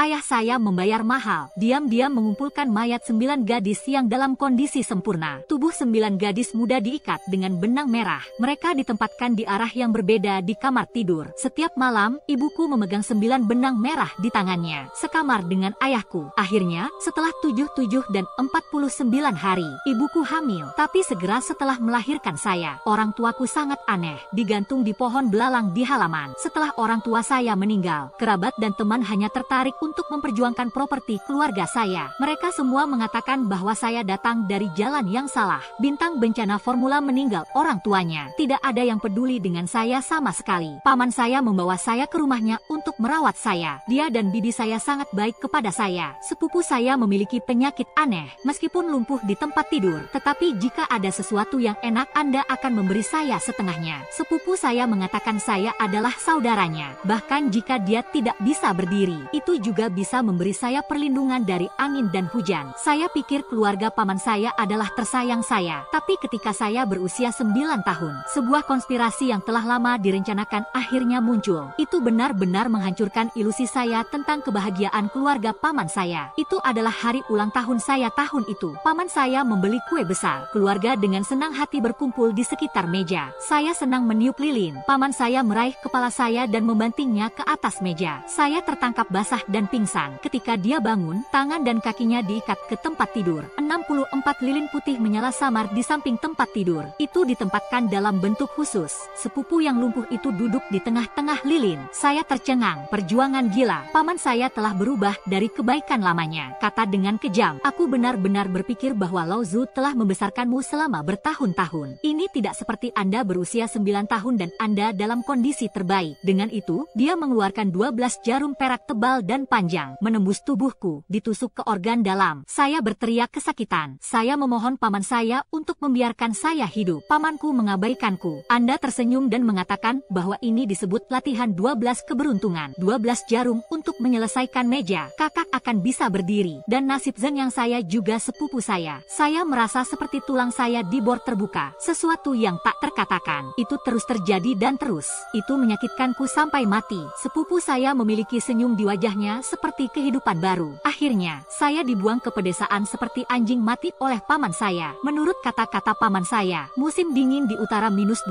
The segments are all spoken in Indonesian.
Ayah saya membayar mahal, diam-diam mengumpulkan mayat 9 gadis yang dalam kondisi sempurna. Tubuh 9 gadis muda diikat dengan benang merah. Mereka ditempatkan di arah yang berbeda di kamar tidur. Setiap malam, ibuku memegang 9 benang merah di tangannya, sekamar dengan ayahku. Akhirnya, setelah 77 dan 49 hari, ibuku hamil. Tapi segera setelah melahirkan saya, orang tuaku sangat aneh, digantung di pohon belalang di halaman. Setelah orang tua saya meninggal, kerabat dan teman hanya tertarik untuk memperjuangkan properti keluarga saya. Mereka semua mengatakan bahwa saya datang dari jalan yang salah. Bintang bencana formula meninggal orang tuanya. Tidak ada yang peduli dengan saya sama sekali. Paman saya membawa saya ke rumahnya untuk merawat saya. Dia dan bibi saya sangat baik kepada saya. Sepupu saya memiliki penyakit aneh, meskipun lumpuh di tempat tidur. Tetapi jika ada sesuatu yang enak, Anda akan memberi saya setengahnya. Sepupu saya mengatakan saya adalah saudaranya. Bahkan jika dia tidak bisa berdiri, itu juga bisa memberi saya perlindungan dari angin dan hujan. Saya pikir keluarga paman saya adalah tersayang saya. Tapi ketika saya berusia 9 tahun, sebuah konspirasi yang telah lama direncanakan akhirnya muncul. Itu benar-benar menghancurkan ilusi saya tentang kebahagiaan keluarga paman saya. Itu adalah hari ulang tahun saya tahun itu. Paman saya membeli kue besar. Keluarga dengan senang hati berkumpul di sekitar meja. Saya senang meniup lilin. Paman saya meraih kepala saya dan membantingnya ke atas meja. Saya tertangkap basah dan pingsan. Ketika dia bangun, tangan dan kakinya diikat ke tempat tidur. 64 lilin putih menyala samar di samping tempat tidur. Itu ditempatkan dalam bentuk khusus. Sepupu yang lumpuh itu duduk di tengah-tengah lilin. Saya tercengang. Perjuangan gila. Paman saya telah berubah dari kebaikan lamanya. Kata dengan kejam, aku benar-benar berpikir bahwa Lao Zu telah membesarkanmu selama bertahun-tahun. Ini tidak seperti Anda berusia 9 tahun dan Anda dalam kondisi terbaik. Dengan itu, dia mengeluarkan 12 jarum perak tebal dan panjang, menembus tubuhku, ditusuk ke organ dalam. Saya berteriak kesakitan. Saya memohon paman saya untuk membiarkan saya hidup. Pamanku mengabaikanku. Anda tersenyum dan mengatakan bahwa ini disebut latihan 12 keberuntungan. 12 jarum untuk menyelesaikan meja. Kakak akan bisa berdiri. Dan nasib Zeng yang saya juga sepupu saya. Saya merasa seperti tulang saya di bor terbuka. Sesuatu yang tak terkatakan. Itu terus terjadi dan terus. Itu menyakitkanku sampai mati. Sepupu saya memiliki senyum di wajahnya seperti kehidupan baru. Akhirnya, saya dibuang ke pedesaan seperti anjing mati oleh paman saya. Menurut kata-kata paman saya, musim dingin di utara -20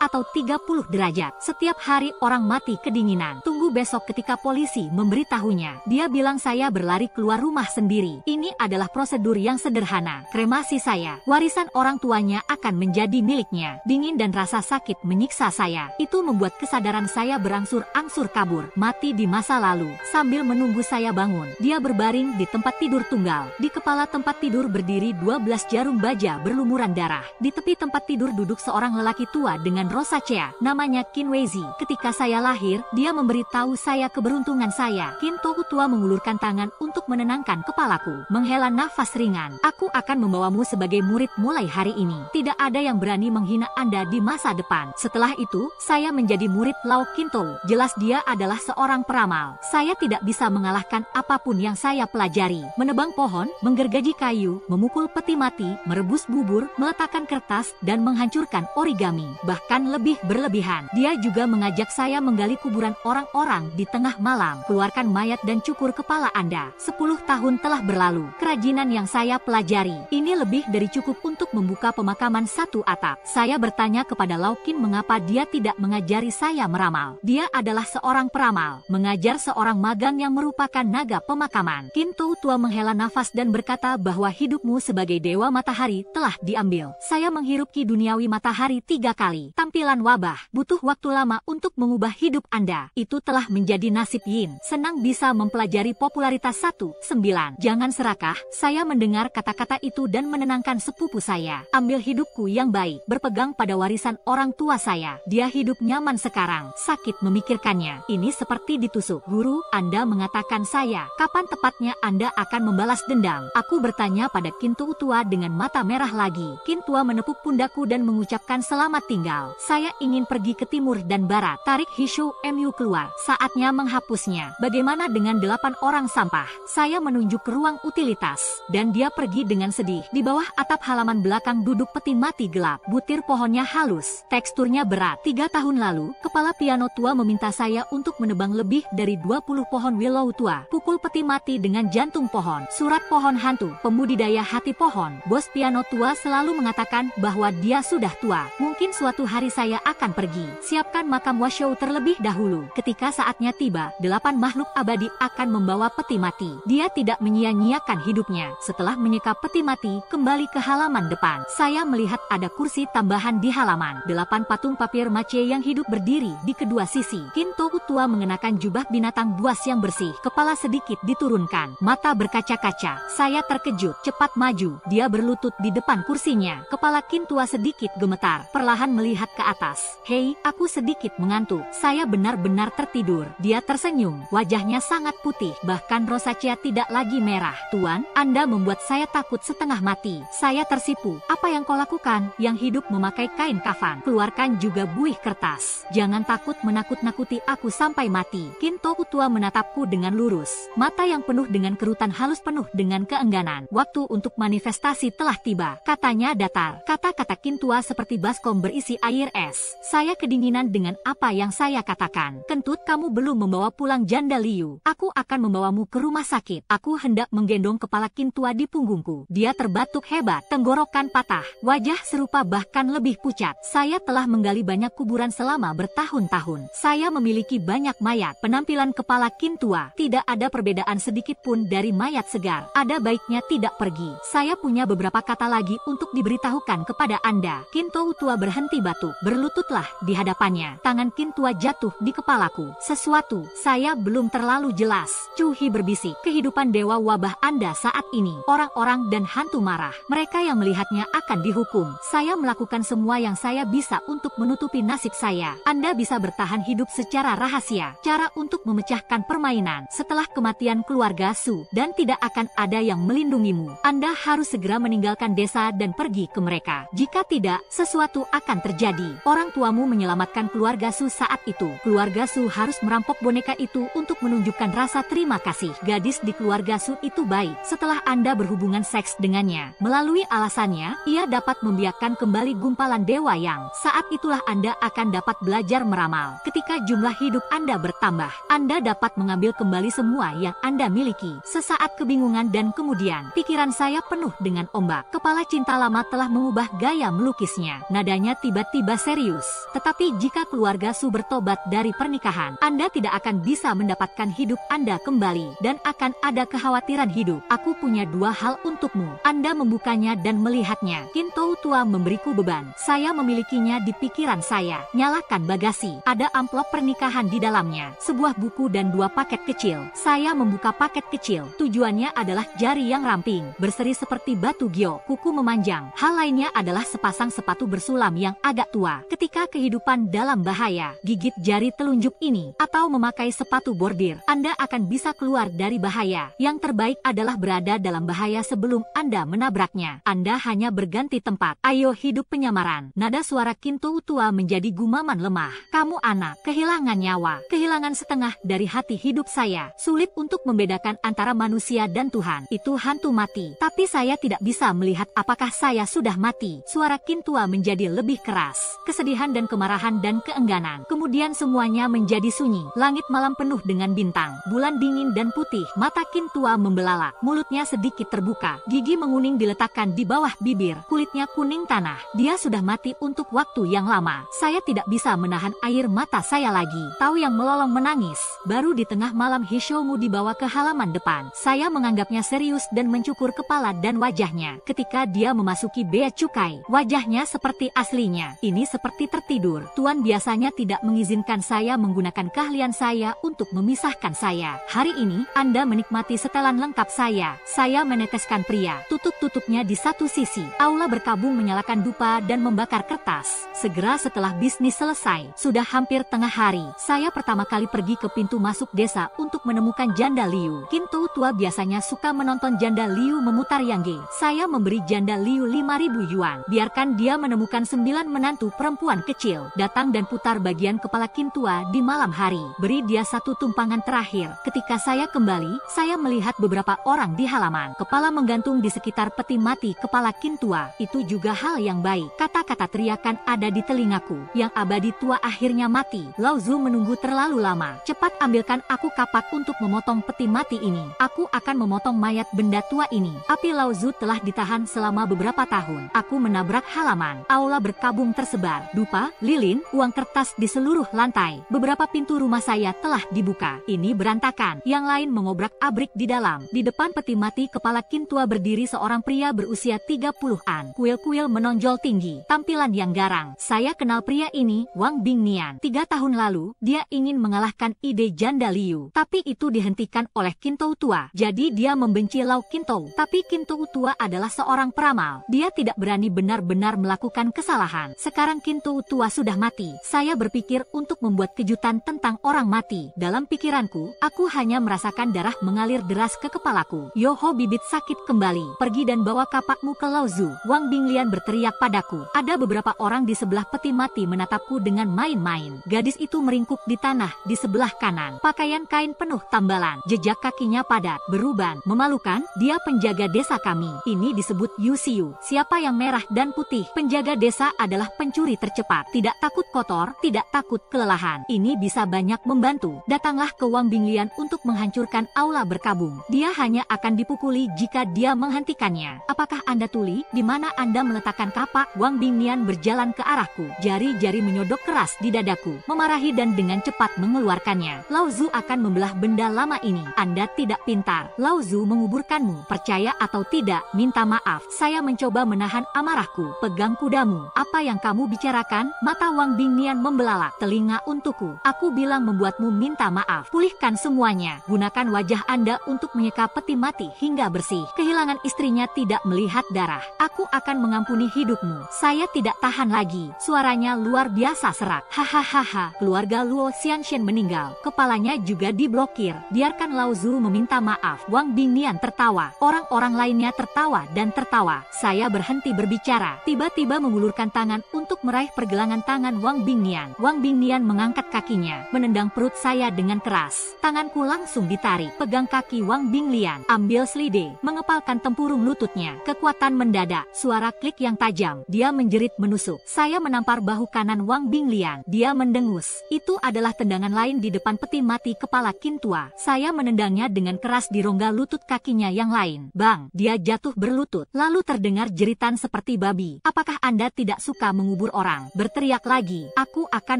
atau 30 derajat. Setiap hari orang mati kedinginan. Tunggu besok ketika polisi memberitahunya. Dia bilang saya berlari keluar rumah sendiri. Ini adalah prosedur yang sederhana. Kremasi saya, warisan orang tuanya akan menjadi miliknya. Dingin dan rasa sakit menyiksa saya. Itu membuat kesadaran saya berangsur-angsur kabur. Mati di masa lalu. Sambil menunggu saya bangun, dia berbaring di tempat tidur tunggal. Di kepala tempat tidur berdiri 12 jarum baja berlumuran darah. Di tepi tempat tidur duduk seorang lelaki tua dengan rosacea. Namanya Qin Weizi. Ketika saya lahir, dia memberitahu saya keberuntungan saya. Qin Tou tua mengulurkan tangan untuk menenangkan kepalaku. Menghela nafas ringan. Aku akan membawamu sebagai murid mulai hari ini. Tidak ada yang berani menghina Anda di masa depan. Setelah itu, saya menjadi murid Lao Qin Tou. Jelas dia adalah seorang peramal. Saya tidak bisa mengalahkan apapun yang saya pelajari. Menebang pohon, menggergaji kayu, memukul peti mati, merebus bubur, meletakkan kertas, dan menghancurkan origami. Bahkan lebih berlebihan. Dia juga mengajak saya menggali kuburan orang-orang di tengah malam. Keluarkan mayat dan cukur kepala Anda. 10 tahun telah berlalu. Kerajinan yang saya pelajari, ini lebih dari cukup untuk membuka pemakaman satu atap. Saya bertanya kepada Lao Qin mengapa dia tidak mengajari saya meramal. Dia adalah seorang peramal. Mengajar seorang magang yang merupakan naga pemakaman. Qin Tou tua menghela nafas dan berkata bahwa hidupmu sebagai dewa matahari telah diambil. Saya menghirup ki duniawi matahari 3 kali. Tampilan wabah. Butuh waktu lama untuk mengubah hidup Anda. Itu telah menjadi nasib Yin. Senang bisa mempelajari popularitas 1.9. Jangan serakah. Saya mendengar kata-kata itu dan menenangkan sepupu saya. Ambil hidupku yang baik. Berpegang pada warisan orang tua saya. Dia hidup nyaman sekarang. Sakit memikirkannya. Ini seperti ditusuk. Guru, Anda mengatakan saya. Kapan tepatnya Anda akan membalas dendam? Aku bertanya pada Qin Tou tua dengan mata merah lagi. Qin tua menepuk pundakku dan mengucapkan selamat tinggal. Saya ingin pergi ke timur dan barat. Tarik Hishu Mu keluar. Saatnya menghapusnya. Bagaimana dengan 8 orang sampah? Saya menunjuk ke ruang utilitas, dan dia pergi dengan sedih. Di bawah atap halaman belakang duduk peti mati gelap. Butir pohonnya halus, teksturnya berat. 3 tahun lalu, kepala piano tua meminta saya untuk menebang lebih dari 20 pohon willow tua. Pukul peti mati dengan jantung pohon. Surat pohon hantu, pembudidaya hati pohon. Bos piano tua selalu mengatakan bahwa dia sudah tua. Mungkin suatu hari saya akan pergi. Siapkan makam Washoe terlebih dahulu. Ketika saatnya tiba, 8 makhluk abadi akan membawa peti mati. Dia tidak menyia-nyiakan hidupnya. Setelah menyekap peti mati, kembali ke halaman depan. Saya melihat ada kursi tambahan di halaman. 8 patung papier mache yang hidup berdiri di kedua sisi. Kintou tua mengenakan jubah binatang buas yang bersih. Kepala sedikit diturunkan. Mata berkaca-kaca. Saya terkejut. Cepat maju. Dia berlutut di depan kursinya. Kepala Kintua sedikit gemetar. Perlahan melihat ke atas. Hei, aku sedikit mengantuk. Saya benar-benar tertidur. Dia tersenyum. Wajahnya sangat putih. Bahkan rosacea tidak lagi merah. Tuan, Anda membuat saya takut setengah mati. Saya tersipu. Apa yang kau lakukan? Yang hidup memakai kain kafan. Keluarkan juga buih kertas. Jangan takut menakut-nakuti aku sampai mati. Kintou tua menatapku dengan lurus. Mata yang penuh dengan kerutan halus penuh dengan keengganan. Waktu untuk manifestasi telah tiba. Katanya datar. Kata-kata Kintua seperti baskom berisi air es. Saya kedinginan dengan apa yang saya katakan. Kentut, kamu belum membawa pulang janda Liu. Aku akan membawamu ke rumah sakit. Aku hendak menggendong kepala Kintua di punggungku. Dia terbatuk hebat. Tenggorokan patah. Wajah serupa bahkan lebih pucat. Saya telah menggali banyak kuburan selama bertahun-tahun. Saya memiliki banyak mayat. Penampilan kepala Kintua tidak ada perbedaan sedikit pun dari mayat segar. Ada baiknya tidak pergi. Saya punya beberapa kata lagi untuk diberitahukan kepada Anda. Kintou tua berhenti batuk. Berlututlah di hadapannya. Tangan Kintua jatuh di kepalaku. Sesuatu, saya belum terlalu jelas. Cuhi berbisik. Kehidupan dewa wabah Anda saat ini. Orang-orang dan hantu marah. Mereka yang melihatnya akan dihukum. Saya melakukan semua yang saya bisa untuk menutupi nasib saya. Anda bisa bertahan hidup secara rahasia. Cara untuk memecahkan permainan setelah kematian keluarga Su, dan tidak akan ada yang melindungimu. Anda harus segera meninggalkan desa dan pergi ke mereka. Jika tidak, sesuatu akan terjadi. Orang tuamu menyelamatkan keluarga Su saat itu. Keluarga Su harus merampok boneka itu untuk menunjukkan rasa terima kasih. Gadis di keluarga Su itu baik. Setelah Anda berhubungan seks dengannya, melalui alasannya, ia dapat membiarkan kembali gumpalan dewa yang. Saat itulah Anda akan dapat belajar meramal. Ketika jumlah hidup Anda bertambah, Anda dapat mengambil kembali semua yang Anda miliki. Sesaat kebingungan dan kemudian, pikiran saya penuh dengan ombak. Kepala cinta lama telah mengubah gaya melukisnya. Nadanya tiba-tiba serius. Tetapi jika keluarga Su bertobat dari pernikahan, Anda tidak akan bisa mendapatkan hidup Anda kembali, dan akan ada kekhawatiran hidup. Aku punya 2 hal untukmu. Anda membukanya dan melihatnya. Kintou tua memberiku beban. Saya memilikinya di pikiran saya. Nyalakan bagasi. Ada amplop pernikahan di dalamnya. Sebuah buku dan 2 paket kecil. Saya membuka paket kecil. Tujuannya adalah jari yang ramping, berseri seperti batu giok, kuku memanjang. Hal lainnya adalah sepasang sepatu bersulam yang agak tua. Ketika kehidupan dalam bahaya, gigit jari telunjuk ini, atau memakai sepatu bordir, Anda akan bisa keluar dari bahaya. Yang terbaik adalah berada dalam bahaya sebelum Anda menabraknya. Anda hanya berganti tempat. Ayo hidup penyamaran. Nada suara Kintou tua menjadi gumaman lemah. Kamu anak, kehilangan nyawa, kehilangan setengah dari hati hidup saya. Sulit untuk membedakan antara manusia dan Tuhan. Itu hantu mati. Tapi saya tidak bisa melihat apakah saya sudah mati. Suara Kintua menjadi lebih keras. Kesedihan dan kemarahan dan keengganan. Kemudian semuanya menjadi sunyi. Langit malam penuh dengan bintang. Bulan dingin dan putih. Mata Kintua membelalak. Mulutnya sedikit terbuka. Gigi menguning diletakkan di bawah bibir. Kulitnya kuning tanah. Dia sudah mati untuk waktu yang lama. Saya tidak bisa menahan air mata saya lagi. Tahu yang melolong menangis. Baru di tengah malam Hishoumu dibawa ke halaman depan. Saya menganggapnya serius dan mencukur kepala dan wajahnya. Ketika dia memasuki bea cukai, wajahnya seperti aslinya. Ini seperti tertidur. Tuan biasanya tidak mengizinkan saya menggunakan keahlian saya untuk memisahkan saya. Hari ini, Anda menikmati setelan lengkap saya. Saya meneteskan pria. Tutup-tutupnya di satu sisi. Aula berkabung menyalakan dupa dan membakar kertas. Segera setelah bisnis selesai, sudah hampir tengah hari, saya pertama kali pergi ke pintu masuk desa untuk menemukan janda Liu. Kintou tua biasanya suka menonton janda Liu memutar Yangge. Saya memberi janda Liu 5.000 yuan. Biarkan dia menemukan 9 menantu perempuan kecil. Datang dan putar bagian kepala Qin tua di malam hari. Beri dia satu tumpangan terakhir. Ketika saya kembali, saya melihat beberapa orang di halaman. Kepala menggantung di sekitar peti mati kepala Qin tua. Itu juga hal yang baik. Kata-kata teriakan ada di telingaku. Yang abadi tua akhirnya mati. Lao Zu menunggu terlalu lama. Cepat ambilkan aku kapak untuk memotong peti mati ini. Aku akan memotong mayat benda tua ini. Api Lao Zu telah ditahan selama beberapa tahun. Aku menabrak halaman. Aula berkabung tersebar. Dupa, lilin, uang kertas di seluruh lantai. Beberapa pintu rumah saya telah dibuka. Ini berantakan. Yang lain mengobrak-abrik di dalam. Di depan peti mati kepala Qin tua berdiri seorang pria berusia 30-an. Kuil-kuil menonjol tinggi. Tampilan yang garang. Saya kenal pria ini, Wang Bingnian. 3 tahun lalu, dia ingin mengalahkan ide janda Liu. Tapi itu dihentikan oleh Qin tua. Jadi dia membenci Lao Qin. Tapi Qin tua adalah seorang peramal. Dia tidak berani benar-benar melakukan kesalahan. Sekarang Qin tua sudah mati. Saya berpikir untuk membuat kejutan tentang orang mati. Dalam pikiranku, aku hanya merasakan darah mengalir deras ke kepalaku. Yoho bibit sakit kembali. Pergi dan bawa kapakmu ke Lao Zu. Wang Binglian berteriak padaku. Ada beberapa orang di sebelah peti mati menatapku dengan main-main. Gadis itu meringkuk di tanah di sebelah kanan. Pakaian kain penuh tambalan. Jejak kakinya padat, beruban, memalukan. Dia penjaga desa kami. Ini disebut Yu Xiu. Siapa yang merah dan putih? Penjaga desa adalah pencuri tercepat. Tidak takut kotor, tidak takut kelelahan. Ini bisa banyak membantu. Datanglah ke Wang Binglian untuk menghancurkan aula berkabung. Dia hanya akan dipukuli jika dia menghentikannya. Apakah Anda tuli? Di mana Anda meletakkan kapak? Wang Binglian berjalan ke arahku. Jari-jari menyodok keras di dadaku. Memarahi dan dengan cepat mengeluarkannya. Lao Zu akan membelah benda lama ini. Anda tidak pintar. Lao Zu menguburkanmu. Percaya atau tidak, minta maaf. Saya mencoba menahan amarahku. Pegang kudamu. Apa yang kamu bicarakan? Mata Wang Bingnian membelalak. Telinga untukku. Aku bilang membuatmu minta maaf. Pulihkan semuanya. Gunakan wajah Anda untuk menyeka peti mati hingga bersih. Kehilangan istrinya tidak melihat darah. Aku akan mengampuni hidupmu. Saya tidak tahan lagi. Suaranya luar biasa serak. Hahaha. Keluarga Luo Xianshen meninggal. Kepalanya juga diblokir. Biarkan Lao Zu meminta maaf. Wang Bingnian tertawa. Orang-orang lainnya tertawa dan tertawa. Saya berhenti berbicara. Tiba-tiba mengulurkan tangan untuk meraih pergelangan tangan Wang Bingnian. Wang Bingnian mengangkat kakinya, menendang perut saya dengan keras. Tanganku langsung ditarik. Pegang kaki Wang Binglian. Ambil selide. Mengepalkan tempurung lututnya. Kekuatan mendadak. Suara klik yang tajam. Dia menjerit menusuk. Saya menampar bahu kanan Wang Binglian. Dia mendengus. Itu adalah tendangan lain di depan peti mati kepala Qin tua. Saya menendangnya dengan keras di rongga lutut kakinya yang lain. Bang! Dia jatuh berlutut. Lalu terdengar jeritan seperti babi. Apakah Anda tidak suka mengubur orang? Berteriak lagi. Aku akan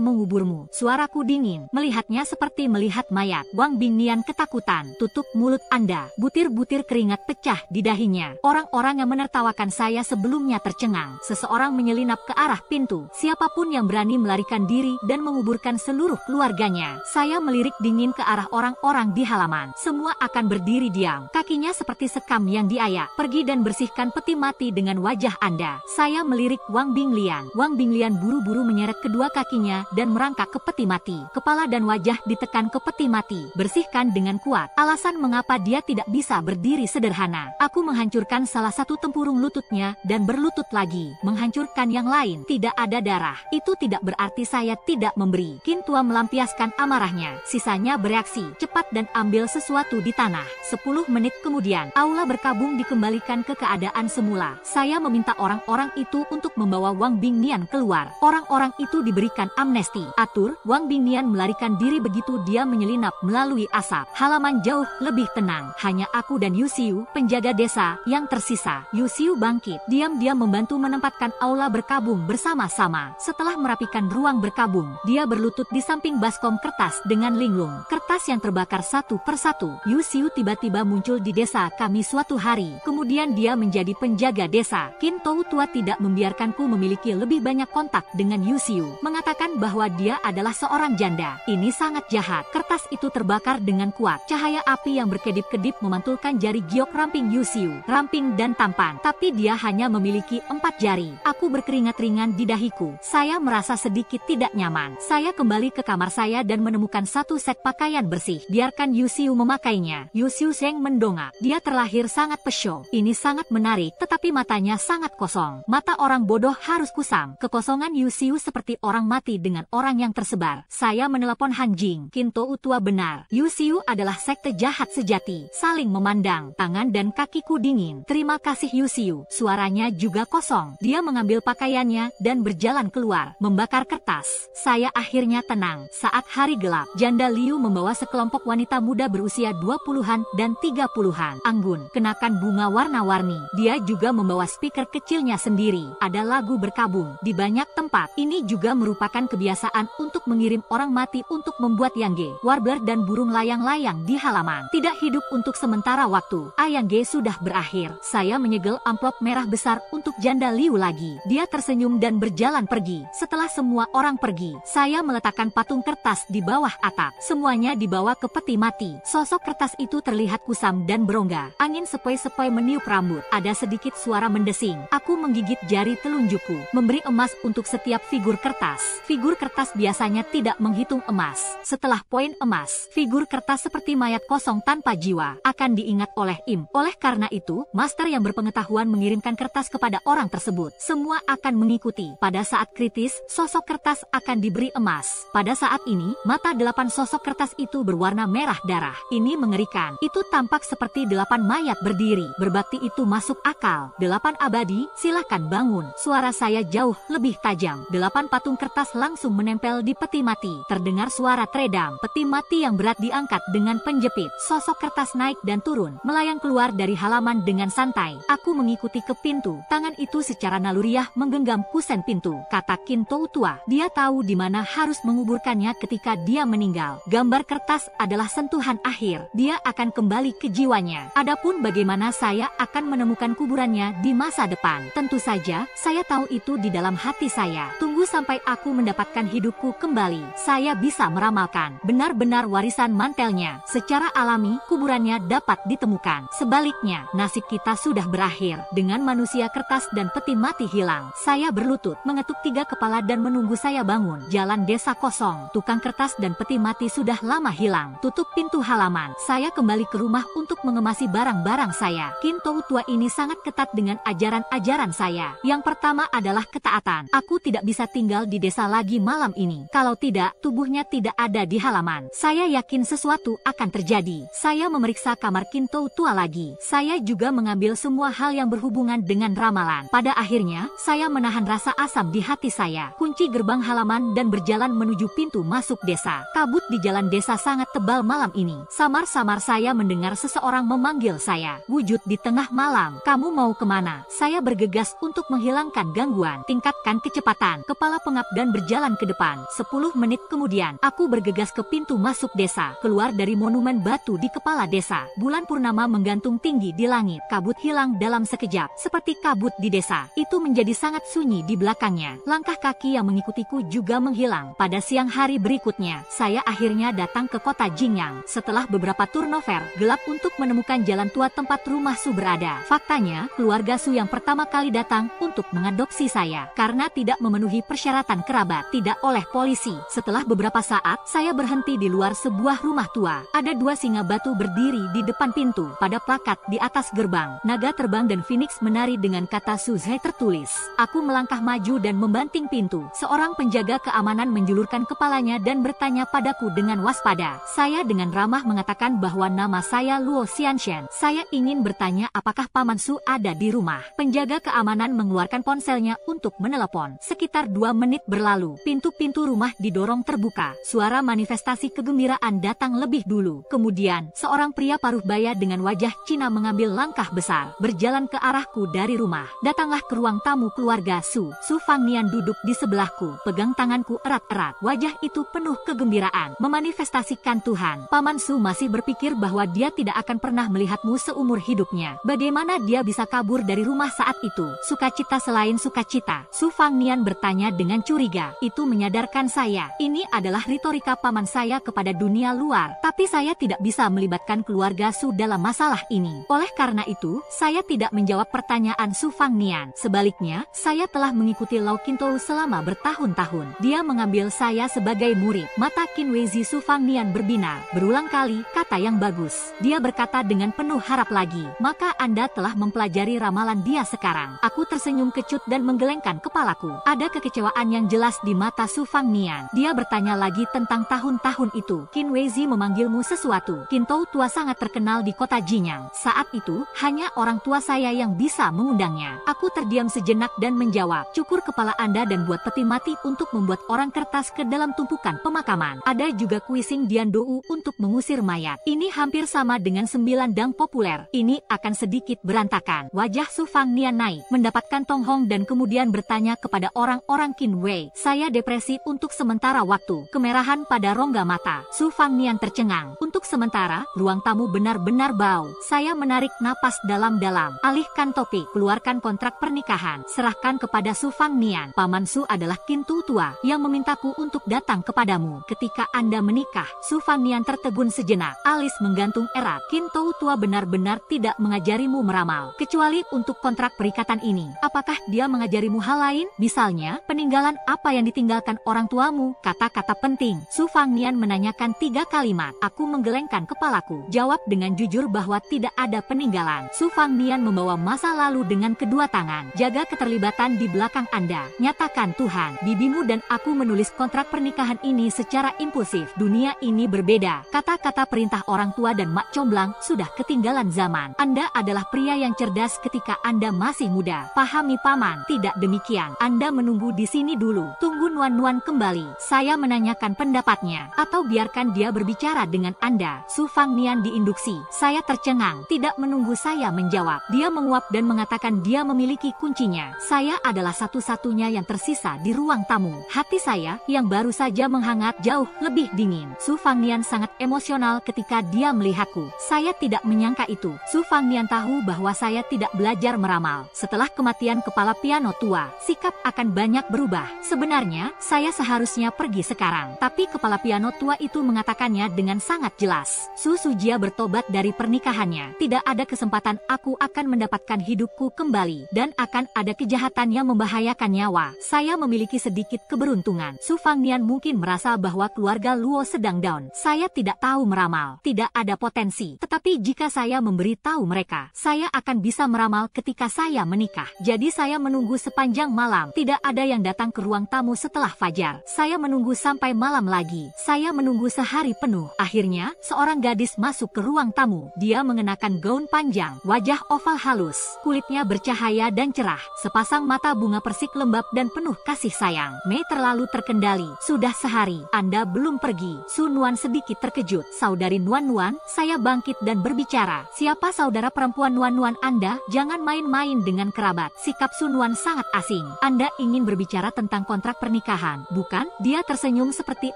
menguburmu. Suaraku dingin. Melihatnya seperti melihat mayat. Wang Bingnian ketakutan. Tutup mulut Anda. Butir-butir keringat pecah di dahinya. Orang-orang yang menertawakan saya sebelumnya tercengang. Seseorang menyelinap ke arah pintu. Siapapun yang berani melarikan diri dan menguburkan seluruh keluarganya. Saya melirik dingin ke arah orang-orang di halaman. Semua akan berdiri diam. Kakinya seperti sekam yang diayak. Pergi dan bersihkan peti mati dengan wajah Anda. Saya melirik Wang Binglian. Wang Binglian buru-buru menyeret kedua kakinya dan merangkak ke peti mati. Kepala dan wajah ditekan ke peti mati. Bersihkan dengan kuat. Alasan mengapa dia tidak bisa berdiri sederhana. Aku menghancurkan salah satu tempurung lututnya dan berlutut lagi. Menghancurkan yang lain. Tidak ada darah. Itu tidak berarti saya tidak memberi. Qin tua melampiaskan amarahnya. Sisanya bereaksi. Cepat dan ambil sesuatu di tanah. 10 menit kemudian, aula berkabung dikembalikan ke keadaan semula. Saya meminta orang-orang itu untuk membawa Wang Bingnian keluar. Orang-orang itu diberikan amnesti. Atur, Wang Bingnian melarikan diri begitu dia menyelinap melalui asap. Halaman jauh lebih tenang. Hanya aku dan Yu Xiu, penjaga desa, yang tersisa. Yu Xiu bangkit. Diam-diam membantu menempatkan aula berkabung bersama-sama. Setelah merapikan ruang berkabung, dia berlutut di samping baskom kertas dengan linglung. Kertas yang terbakar satu persatu. Yu Xiu tiba-tiba muncul di desa kami suatu hari. Kemudian dia menjadi penjaga desa. Qin tua tidak membiarkanku memiliki lebih banyak kontak dengan Yu Xiu. Mengatakan bahwa dia adalah seorang janda. Ini sangat jahat. Kertas itu terbakar dengan kuat. Cahaya api yang berkedip-kedip memantulkan jari giok ramping Yu Xiu. Ramping dan tampan. Tapi dia hanya memiliki 4 jari. Aku berkeringat ringan di dahiku. Saya merasa sedikit tidak nyaman. Saya kembali ke kamar saya dan menemukan satu set pakaian bersih. Biarkan Yu Xiu memakainya. matanya. Yu Xiu Zheng mendongak. Dia terlahir sangat pesyo. Ini sangat menarik, tetapi matanya sangat kosong. Mata orang bodoh harus kusam. Kekosongan Yu Xiu seperti orang mati dengan orang yang tersebar. Saya menelepon Han Jing. Kinto Utua benar. Yu Xiu adalah sekte jahat sejati. Saling memandang. Tangan dan kakiku dingin. Terima kasih Yu Xiu. Suaranya juga kosong. Dia mengambil pakaiannya dan berjalan keluar. Membakar kertas. Saya akhirnya tenang. Saat hari gelap, Janda Liu membawa sekelompok wanita muda berusia 20-an dan 30-an. Anggun, kenakan bunga warna-warni. Dia juga membawa speaker kecilnya sendiri. Ada lagu berkabung. Di banyak tempat, ini juga merupakan kebiasaan untuk mengirim orang mati untuk membuat yangge, warbler dan burung layang-layang di halaman. Tidak hidup untuk sementara waktu. Ayangge sudah berakhir. Saya menyegel amplop merah besar untuk Janda Liu lagi. Dia tersenyum dan berjalan pergi. Setelah semua orang pergi, saya meletakkan patung kertas di bawah atap. Semuanya dibawa ke peti mati. Sosok kertas itu terlihat kusam dan berongga. Angin sepoi-sepoi meniup rambut. Ada sedikit suara mendesing. Aku menggigit jari telunjukku. Memberi emas untuk setiap figur kertas. Figur kertas biasanya tidak menghitung emas. Setelah poin emas, figur kertas seperti mayat kosong tanpa jiwa akan diingat oleh Im. Oleh karena itu, master yang berpengetahuan mengirimkan kertas kepada orang tersebut. Semua akan mengikuti. Pada saat kritis, sosok kertas akan diberi emas. Pada saat ini, mata 8 sosok kertas itu berwarna merah darah. Ini mengerikan. Itu tampak seperti 8 mayat berdiri. Berbakti itu masuk akal. 8 abadi, silakan bangun. Suara saya jauh lebih tajam. 8 patung kertas langsung menempel di peti mati. Terdengar suara teredam. Peti mati yang berat diangkat dengan penjepit. Sosok kertas naik dan turun, melayang keluar dari halaman dengan santai. Aku mengikuti ke pintu. Tangan itu secara naluriah menggenggam kusen pintu. Kata Kinto Utua. Dia tahu di mana harus menguburkannya ketika dia meninggal. Gambar kertas adalah sentuhan akhir. Dia akan kembali ke jiwanya. Adapun bagaimana saya akan menemukan kuburannya di masa depan, tentu saja saya tahu itu di dalam hati saya. Tunggu sampai aku mendapatkan hidupku kembali. Saya bisa meramalkan benar-benar warisan mantelnya. Secara alami, kuburannya dapat ditemukan. Sebaliknya, nasib kita sudah berakhir. Dengan manusia kertas dan peti mati hilang, saya berlutut, mengetuk 3 kepala dan menunggu saya bangun. Jalan desa kosong. Tukang kertas dan peti mati sudah lama hilang. Tutup pintu halaman. Saya kembali ke rumah untuk mengemasi barang-barang saya. Kinto Utua ini sangat ketat dengan ajaran-ajaran saya. Yang pertama adalah ketaatan. Aku tidak bisa tinggal di desa lagi malam ini. Kalau tidak, tubuhnya tidak ada di halaman. Saya yakin sesuatu akan terjadi. Saya memeriksa kamar Kinto Utua lagi. Saya juga mengambil semua hal yang berhubungan dengan ramalan. Pada akhirnya, saya menahan rasa asam di hati saya. Kunci gerbang halaman dan berjalan menuju pintu masuk desa. Kabut di jalan desa sangat tebal malam ini. Samar-samar saya mendengar seseorang memanggil saya. Wujud di tengah malam. Kamu mau kemana? Saya bergegas untuk menghilangkan gangguan. Tingkatkan kecepatan. Kepala pengap dan berjalan ke depan. 10 menit kemudian, aku bergegas ke pintu masuk desa. Keluar dari monumen batu di kepala desa. Bulan purnama menggantung tinggi di langit. Kabut hilang dalam sekejap. Seperti kabut di desa. Itu menjadi sangat sunyi di belakangnya. Langkah kaki yang mengikutiku juga menghilang. Pada siang hari berikutnya, saya akhirnya datang ke kota Jingyang. Setelah beberapa turnover, gelap untuk menemukan jalan tua tempat rumah Su berada. Faktanya, keluarga Su yang pertama kali datang untuk mengadopsi saya karena tidak memenuhi persyaratan kerabat, tidak oleh polisi. Setelah beberapa saat, saya berhenti di luar sebuah rumah tua. Ada 2 singa batu berdiri di depan pintu. Pada plakat di atas gerbang, naga terbang dan phoenix menari dengan kata Suzhai tertulis. Aku melangkah maju dan membanting pintu. Seorang penjaga keamanan menjulurkan kepalanya dan bertanya padaku dengan waspada. Saya dengan ramah mengatakan bahwa nama saya Luo Xianshen. Saya ingin bertanya apakah Paman Su ada di rumah. Penjaga keamanan mengeluarkan ponselnya untuk menelepon. Sekitar 2 menit berlalu, pintu-pintu rumah didorong terbuka. Suara manifestasi kegembiraan datang lebih dulu. Kemudian, seorang pria paruh baya dengan wajah Cina mengambil langkah besar, berjalan ke arahku dari rumah. Datanglah ke ruang tamu keluarga Su. Su Fangnian duduk di sebelahku, pegang tanganku erat-erat. Wajah itu penuh kegembiraan, memanifestasikan Tuhan. Paman Su masih berpikir bahwa dia tidak akan pernah melihatmu seumur hidupnya. Bagaimana dia bisa kabur dari rumah saat itu? Sukacita selain sukacita? Su Fangnian bertanya dengan curiga. Itu menyadarkan saya. Ini adalah retorika paman saya kepada dunia luar. Tapi saya tidak bisa melibatkan keluarga Su dalam masalah ini. Oleh karena itu, saya tidak menjawab pertanyaan Su Fangnian. Sebaliknya, saya telah mengikuti Lau Qintou selama bertahun-tahun. Dia mengambil saya sebagai murid. Mata Qin Weizi Su Fangnian berbinar. Berulang kali, kata yang yang bagus. Dia berkata dengan penuh harap lagi. Maka Anda telah mempelajari ramalan dia sekarang. Aku tersenyum kecut dan menggelengkan kepalaku. Ada kekecewaan yang jelas di mata Su Fangnian. Dia bertanya lagi tentang tahun-tahun itu. Qin Weizi memanggilmu sesuatu. Qin Tou tua sangat terkenal di kota Jinyang. Saat itu, hanya orang tua saya yang bisa mengundangnya. Aku terdiam sejenak dan menjawab, cukur kepala Anda dan buat peti mati untuk membuat orang kertas ke dalam tumpukan pemakaman. Ada juga kuising Dian Dou untuk mengusir mayat. Ini hampir sama dengan 9 dang populer. Ini akan sedikit berantakan. Wajah Su Fangnian naik, mendapatkan Tong Hong dan kemudian bertanya kepada orang-orang Qin Wei. Saya depresi untuk sementara waktu. Kemerahan pada rongga mata. Su Fangnian tercengang. Untuk sementara, ruang tamu benar-benar bau. Saya menarik napas dalam-dalam. Alihkan topik. Keluarkan kontrak pernikahan. Serahkan kepada Su Fangnian. Paman Su adalah Qin Tou tua yang memintaku untuk datang kepadamu ketika Anda menikah. Su Fangnian tertegun sejenak. Alis menggantung erat. Qin Tou tua benar-benar tidak mengajarimu meramal. Kecuali untuk kontrak perikatan ini. Apakah dia mengajarimu hal lain? Misalnya, peninggalan apa yang ditinggalkan orang tuamu? Kata-kata penting. Su Fangnian menanyakan 3 kalimat. Aku menggelengkan kepalaku. Jawab dengan jujur bahwa tidak ada peninggalan. Su Fangnian membawa masa lalu dengan kedua tangan. Jaga keterlibatan di belakang Anda. Nyatakan Tuhan, bibimu dan aku menulis kontrak pernikahan ini secara impulsif. Dunia ini berbeda. Kata-kata perintah orang tua dan mak comblang sudah ketinggalan zaman. Anda adalah pria yang cerdas ketika Anda masih muda. Pahami paman, tidak demikian. Anda menunggu di sini dulu. Tunggu Nuan-Nuan kembali. Saya menanyakan pendapatnya. Atau biarkan dia berbicara dengan Anda. Su Fangnian diinduksi. Saya tercengang. Tidak menunggu saya menjawab. Dia menguap dan mengatakan dia memiliki kuncinya. Saya adalah satu-satunya yang tersisa di ruang tamu. Hati saya, yang baru saja menghangat jauh lebih dingin. Su Fangnian sangat emosional ketika dia melihatku. Saya tidak menyangka itu. Su Fangnian tahu bahwa saya tidak belajar meramal. Setelah kematian kepala piano tua, sikap akan banyak berubah. Sebenarnya, saya seharusnya pergi sekarang. Tapi kepala piano tua itu mengatakannya dengan sangat jelas. Su Sujia bertobat dari pernikahannya. Tidak ada kesempatan aku akan mendapatkan hidupku kembali. Dan akan ada kejahatan yang membahayakan nyawa. Saya memiliki sedikit keberuntungan. Su Fangnian mungkin merasa bahwa keluarga Luo sedang down. Saya tidak tahu meramal. Tidak ada potensi. Tetapi jika saya memberitahu mereka, saya akan bisa meramal ketika saya menikah. Jadi saya menunggu sepanjang malam. Tidak ada yang datang ke ruang tamu setelah fajar. Saya menunggu sampai malam lagi. Saya menunggu sehari penuh. Akhirnya, seorang gadis masuk ke ruang tamu. Dia mengenakan gaun panjang, wajah oval halus, kulitnya bercahaya dan cerah, sepasang mata bunga persik lembab dan penuh kasih sayang. Mei terlalu terkendali. Sudah sehari, Anda belum pergi. Su Nuan sedikit terkejut. Saudari Nuan-Nuan, saya bangkit dan berbicara. Siapa saudara perempuan Nuan-Nuan Anda? Jangan main-main dengan kerabat. Sikap Su Nuan sangat asing. Anda ingin berbicara tentang kontrak pernikahan, bukan? Dia tersenyum seperti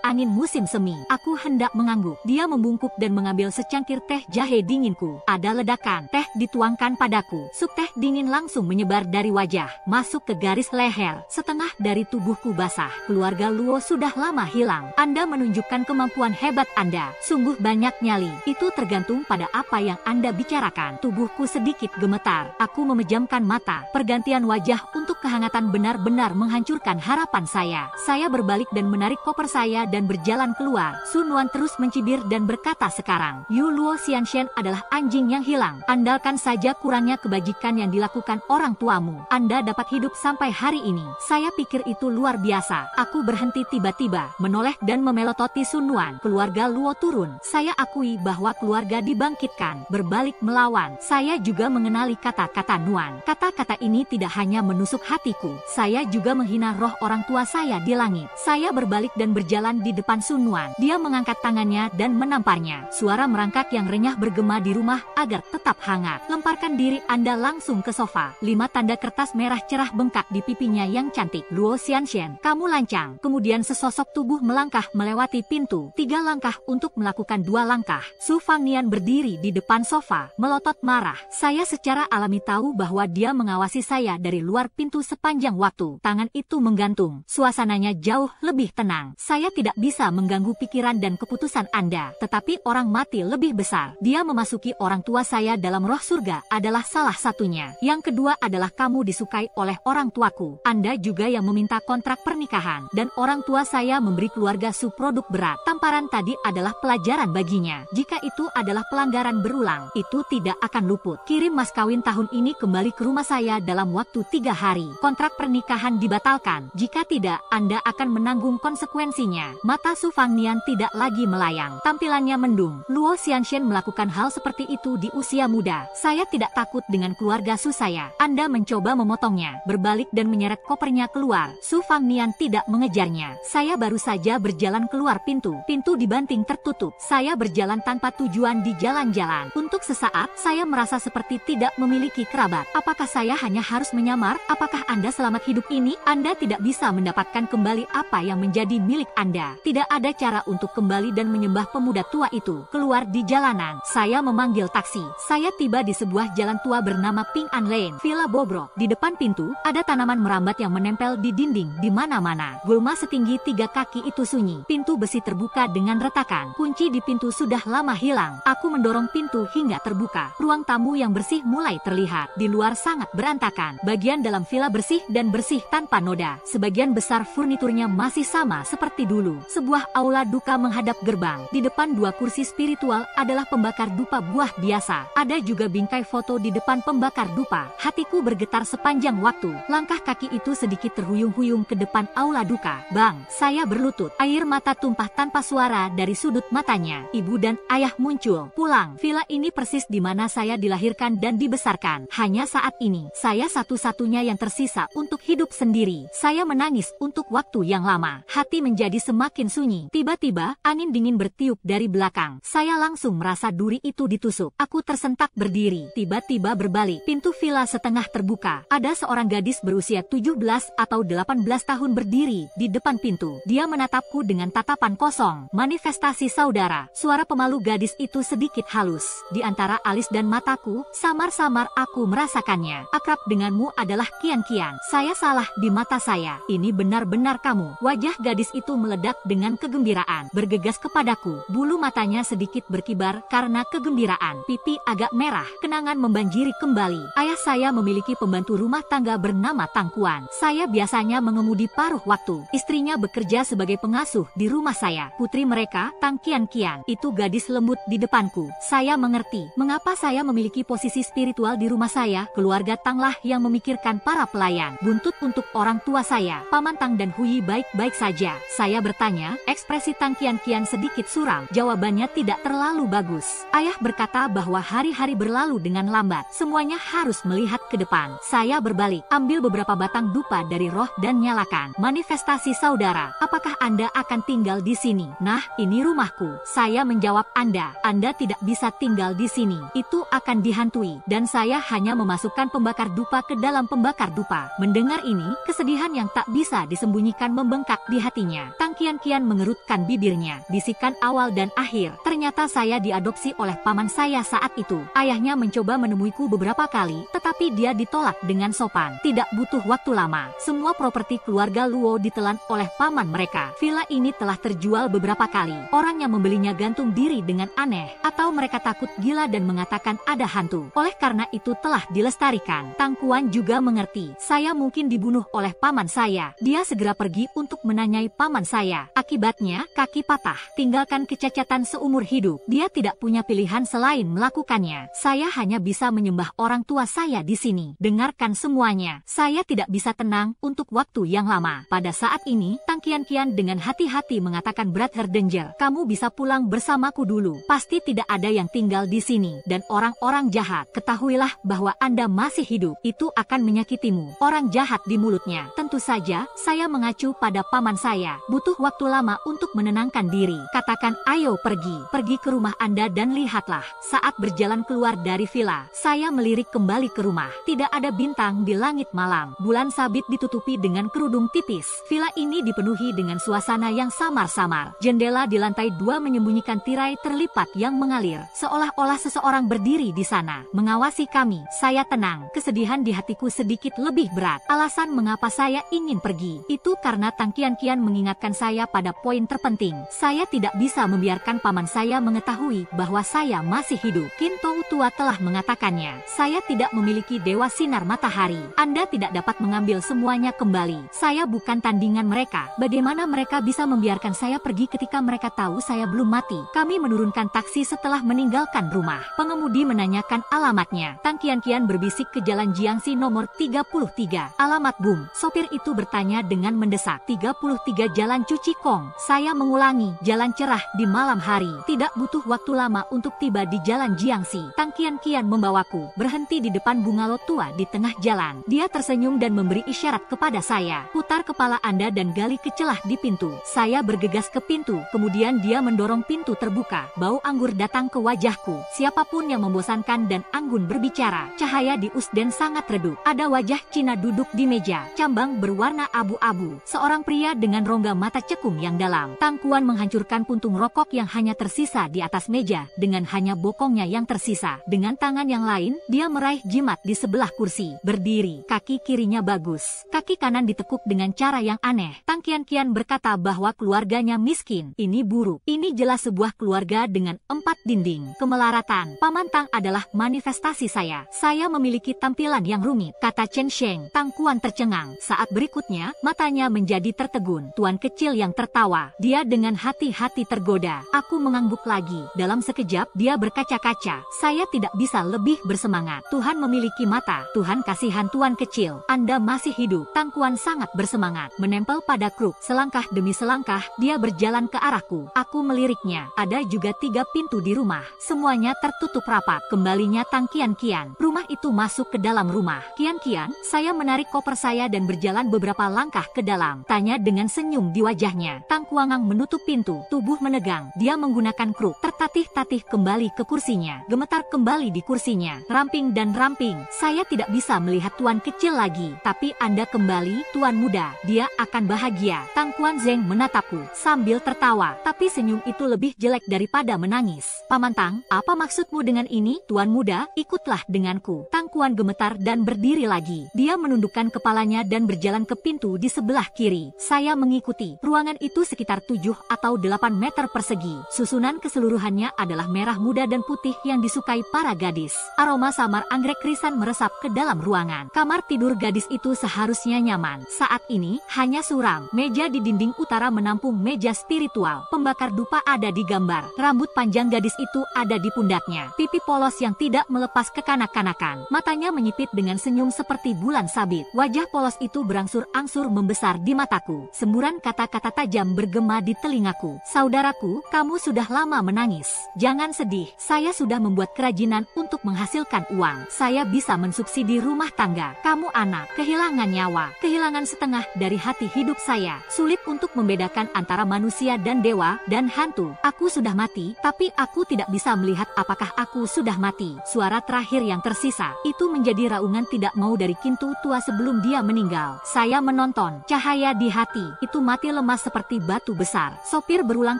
angin musim semi. Aku hendak mengangguk. Dia membungkuk dan mengambil secangkir teh jahe dinginku. Ada ledakan. Teh dituangkan padaku. Sup teh dingin langsung menyebar dari wajah, masuk ke garis leher. Setengah dari tubuhku basah. Keluarga Luo sudah lama hilang. Anda menunjukkan kemampuan hebat Anda. Sungguh banyak nyali. Itu tergantung pada apa yang Anda bicarakan. Tubuhku sedikit gemetar. Aku memejamkan mata. Pergantian wajah untuk kehangatan benar-benar menghancurkan harapan saya. Saya berbalik dan menarik koper saya dan berjalan keluar. Su Nuan terus mencibir dan berkata sekarang, Yu Luo Xianshen adalah anjing yang hilang. Andalkan saja kurangnya kebajikan yang dilakukan orang tuamu. Anda dapat hidup sampai hari ini. Saya pikir itu luar biasa. Aku berhenti tiba-tiba, menoleh dan memelototi Su Nuan. Keluarga Luo turun. Saya akui bahwa keluarga dibangkitkan, berbalik melawan. Saya juga mengenali kata-kata Nuan. Kata-kata ini tidak hanya menusuk hatiku. Saya juga menghina roh orang tua saya di langit. Saya berbalik dan berjalan di depan Su Nuan. Dia mengangkat tangannya dan menamparnya. Suara merangkak yang renyah bergema di rumah agar tetap hangat. Lemparkan diri Anda langsung ke sofa. 5 tanda kertas merah cerah bengkak di pipinya yang cantik. Luo Xianshen, kamu lancang. Kemudian sesosok tubuh melangkah melewati pintu. 3 langkah untuk melakukan 2 langkah. Su Fangnian berdiri di depan sofa, melotot marah. Saya secara alami tahu bahwa dia mengawasi saya dari luar pintu sepanjang waktu. Tangan itu menggantung. Suasananya jauh lebih tenang. Saya tidak bisa mengganggu pikiran dan keputusan Anda. Tetapi orang mati lebih besar. Dia memasuki orang tua saya dalam roh surga adalah salah satunya. Yang kedua adalah kamu disukai oleh orang tuaku. Anda juga yang meminta kontrak pernikahan. Dan orang tua saya memberi keluarga Su produk berat. Tamparan tadi adalah pelajaran baginya. menghindarinya. Jika itu adalah pelanggaran berulang, itu tidak akan luput. Kirim mas kawin tahun ini kembali ke rumah saya dalam waktu 3 hari. Kontrak pernikahan dibatalkan. Jika tidak, Anda akan menanggung konsekuensinya. Mata Su Fangnian tidak lagi melayang. Tampilannya mendung. Luo Xianshen melakukan hal seperti itu di usia muda. Saya tidak takut dengan keluarga Su saya. Anda mencoba memotongnya, berbalik dan menyeret kopernya keluar. Su Fangnian tidak mengejarnya. Saya baru saja berjalan keluar pintu. Pintu dibanting tertutup. Saya berjalan tanpa tujuan di jalan-jalan. Untuk sesaat, saya merasa seperti tidak memiliki kerabat. Apakah saya hanya harus menyamar? Apakah Anda selamat hidup ini? Anda tidak bisa mendapatkan kembali apa yang menjadi milik Anda. Tidak ada cara untuk kembali dan menyembah pemuda tua itu. Keluar di jalanan, saya memanggil taksi. Saya tiba di sebuah jalan tua bernama Ping An Lane, Villa Bobrok. Di depan pintu, ada tanaman merambat yang menempel di dinding di mana-mana. Gulma setinggi 3 kaki itu sunyi. Pintu besi terbuka dengan retakan. Kunci di pintu sudah lama hilang. Aku mendorong pintu hingga terbuka. Ruang tamu yang bersih mulai terlihat. Di luar sangat berantakan. Bagian dalam villa bersih dan bersih tanpa noda. Sebagian besar furniturnya masih sama seperti dulu. Sebuah aula duka menghadap gerbang. Di depan 2 kursi spiritual adalah pembakar dupa buah biasa. Ada juga bingkai foto di depan pembakar dupa. Hatiku bergetar sepanjang waktu. Langkah kaki itu sedikit terhuyung-huyung ke depan aula duka. Bang, saya berlutut. Air mata tumpah tanpa suara dari sudut matanya. Ibu dan ayah muncul. Pulang. Villa ini persis di mana saya dilahirkan dan dibesarkan. Hanya saat ini, saya satu-satunya yang tersisa untuk hidup sendiri. Saya menangis untuk waktu yang lama. Hati menjadi semakin sunyi. Tiba-tiba, angin dingin bertiup dari belakang. Saya langsung merasa duri itu ditusuk. Aku tersentak berdiri. Tiba-tiba berbalik. Pintu villa setengah terbuka. Ada seorang gadis berusia 17 atau 18 tahun berdiri di depan pintu. Dia menatapku dengan tatapan kosong. Manifestasi saudara. Suara pemalu gadis itu sedikit halus. Di antara alis dan mataku, samar-samar aku merasakannya. Akrab denganmu adalah kian-kian. Saya salah di mata saya. Ini benar-benar kamu. Wajah gadis itu meledak dengan kegembiraan. Bergegas kepadaku. Bulu matanya sedikit berkibar karena kegembiraan. Pipi agak merah. Kenangan membanjiri kembali. Ayah saya memiliki pembantu rumah tangga bernama Tangkuan. Saya biasanya mengemudi paruh waktu. Istrinya bekerja sebagai pengasuh di rumah saya. Putri mereka, Tang Kian-kian, itu gadis lembut di depanku. Saya mengerti mengapa saya memiliki posisi spiritual di rumah saya. Keluarga Tanglah yang memikirkan para pelayan. Buntut untuk orang tua saya. Paman Tang dan Hui baik-baik saja. Saya bertanya. Ekspresi Tang Kian-kian sedikit suram. Jawabannya tidak terlalu bagus. Ayah berkata bahwa hari-hari berlalu dengan lambat. Semuanya harus melihat ke depan. Saya berbalik. Ambil beberapa batang dupa dari roh dan nyalakan. Manifestasi saudara. Apakah Anda akan tinggal di sini? Nah, ini rumahku. Saya menjawab Anda tidak bisa tinggal di sini. Itu akan dihantui. Dan saya hanya memasukkan pembakar dupa ke dalam pembakar dupa. Mendengar ini, kesedihan yang tak bisa disembunyikan membengkak di hatinya. Tang Kian-kian mengerutkan bibirnya. Bisikan awal dan akhir. Ternyata saya diadopsi oleh paman saya saat itu. Ayahnya mencoba menemuiku beberapa kali, tetapi dia ditolak dengan sopan. Tidak butuh waktu lama. Semua properti keluarga Luo ditelan oleh paman mereka. Villa ini telah terjual beberapa kali. Orang yang membelinya gantung diri dengan aneh, atau mereka takut gila dan mengatakan ada hantu. Oleh karena itu telah dilestarikan. Tangkuan juga mengerti. Saya mungkin dibunuh oleh paman saya. Dia segera pergi untuk menanyai paman saya. Akibatnya, kaki patah. Tinggalkan kecacatan seumur hidup. Dia tidak punya pilihan selain melakukannya. Saya hanya bisa menyembah orang tua saya di sini. Dengarkan semuanya. Saya tidak bisa tenang untuk waktu yang lama. Pada saat ini, Tang Kian-kian dengan hati-hati mengatakan Brother Danger, kamu bisa pulang bersamaku dulu. Pasti tidak ada yang tinggal di sini. Dan orang-orang jahat, ketahuilah bahwa Anda masih hidup. Itu akan menyakitimu. Orang jahat di mulutnya. Tentu saja, saya mengacu pada paman saya. Butuh waktu lama untuk menenangkan diri. Katakan, ayo pergi. Pergi ke rumah Anda dan lihatlah. Saat berjalan keluar dari villa, saya melirik kembali ke rumah. Tidak ada bintang di langit malam. Bulan sabit ditutupi dengan kerudung tipis. Villa ini dipenuhi dengan suasana yang samar-samar. Jendela di lantai 2 menyembunyikan tirai terlipat yang mengalir. Seolah-olah seseorang berdiri di sana, mengawasi kami. Saya tenang. Kesedihan di hatiku sedikit lebih berat. Alasan mengapa saya ingin pergi, itu karena Tang Kian-kian mengingatkan saya pada poin terpenting. Saya tidak bisa membiarkan paman saya mengetahui bahwa saya masih hidup. Qin Tou tua telah mengatakannya. Saya tidak memiliki dewa sinar matahari. Anda tidak dapat mengambil semuanya kembali. Saya bukan tandingan mereka. Bagaimana mereka bisa membiarkan saya pergi ketika mereka tahu saya belum mati? Kami menurunkan taksi setelah meninggalkan rumah. Pengemudi menanyakan alamatnya. Tang Qianqian berbisik ke Jalan Jiangxi nomor 33. Alamat Bum. Sopir itu bertanya dengan mendesak. 33 Jalan Cuci Kong. Saya mengulangi. Jalan cerah di malam hari. Tidak butuh waktu lama untuk tiba di Jalan Jiangxi. Tang Qianqian membawaku. Berhenti di depan bungalow tua di tengah jalan. Dia tersenyum dan memberi isyarat kepada saya. Putar kepala Anda dan gali ke celah di pintu. Saya bergegas ke pintu. Kemudian dia mendorong pintu terbuka. Bau anggur datang ke wajahku. Siapapun yang membosankan dan anggun berbicara. Cahaya di usden sangat redup. Ada wajah Cina duduk di meja. Cambang berwarna abu-abu. Seorang pria dengan rongga mata cekung yang dalam. Tang Kuan menghancurkan puntung rokok yang hanya tersisa di atas meja dengan hanya bokongnya yang tersisa. Dengan tangan yang lain, dia meraih jimat di sebelah kursi. Berdiri, kaki kirinya bagus. Kaki kanan ditekuk dengan cara yang aneh. Tang Qianqian berkata bahwa keluarganya miskin. Ini buruk. Ini jelas sebuah keluarga dengan 4 dinding. Kemelaratan. Paman Tang adalah manifestasi saya. Saya memiliki tampilan yang rumit, kata Chen Sheng. Tang Kuan tercengang. Saat berikutnya, matanya menjadi tertegun. Tuan kecil yang tertawa. Dia dengan hati-hati tergoda. Aku mengangguk lagi. Dalam sekejap, dia berkaca-kaca. Saya tidak bisa lebih bersemangat. Tuhan memiliki mata. Tuhan kasihan Tuan kecil. Anda masih hidup. Tang Kuan sangat bersemangat. Menempel pada kruk. Selangkah demi selangkah, dia berjalan ke arahku. Aku meliriknya. Ada juga 3 pintu di rumah. Semuanya tertutup rapat. Kembalinya Tang Qianqian. Rumah itu masuk ke dalam rumah. Qianqian, saya menarik koper saya dan berjalan beberapa langkah ke dalam. Tanya dengan senyum di wajahnya. Tang Kuangang menutup pintu. Tubuh menegang. Dia menggunakan kruk. Tertatih-tatih kembali ke kursinya. Gemetar kembali di kursinya. Ramping dan ramping. Saya tidak bisa melihat Tuan kecil lagi. Tapi Anda kembali, Tuan muda. Dia akan bahagia. Tang Kuan Zeng menatapku sambil tertawa. Tapi senyum itu lebih jelek daripada menangis. Paman Tang, apa maksudmu dengan ini? Tuan muda, ikutlah denganku. Tang Kuan gemetar dan berdiri lagi. Dia menundukkan kepalanya dan berjalan ke pintu di sebelah kiri. Saya mengikuti. Ruangan itu sekitar 7 atau 8 meter persegi. Susunan keseluruhannya adalah merah muda dan putih yang disukai para gadis. Aroma samar anggrek krisan meresap ke dalam ruangan. Kamar tidur gadis itu seharusnya nyaman. Saat ini, hanya suram. Meja di dinding utara menampung meja spiritual. Pembakar dupa ada di gambar. Rambut panjang gadis itu ada di pundaknya. Pipi polos yang tidak melepas kekanak-kanakan. Matanya menyipit dengan senyum seperti bulan sabit. Wajah polos itu berangsur-angsur membesar di mataku. Semburan kata-kata tajam bergema di telingaku. Saudaraku, kamu sudah lama menangis. Jangan sedih. Saya sudah membuat kerajinan untuk menghasilkan uang. Saya bisa mensubsidi rumah tangga. Kamu anak, kehilangan nyawa, kehilangan setengah dari hati hidup saya. Sulit untuk membedakan antara manusia dan dewa dan hantu. Aku sudah mati, tapi aku tidak bisa melihat apakah aku sudah mati. Suara terakhir yang tersisa itu menjadi raungan tidak mau dari Qin Tou tua sebelum dia meninggal. Saya menonton. Cahaya di hati itu mati lemas seperti batu besar. Sopir berulang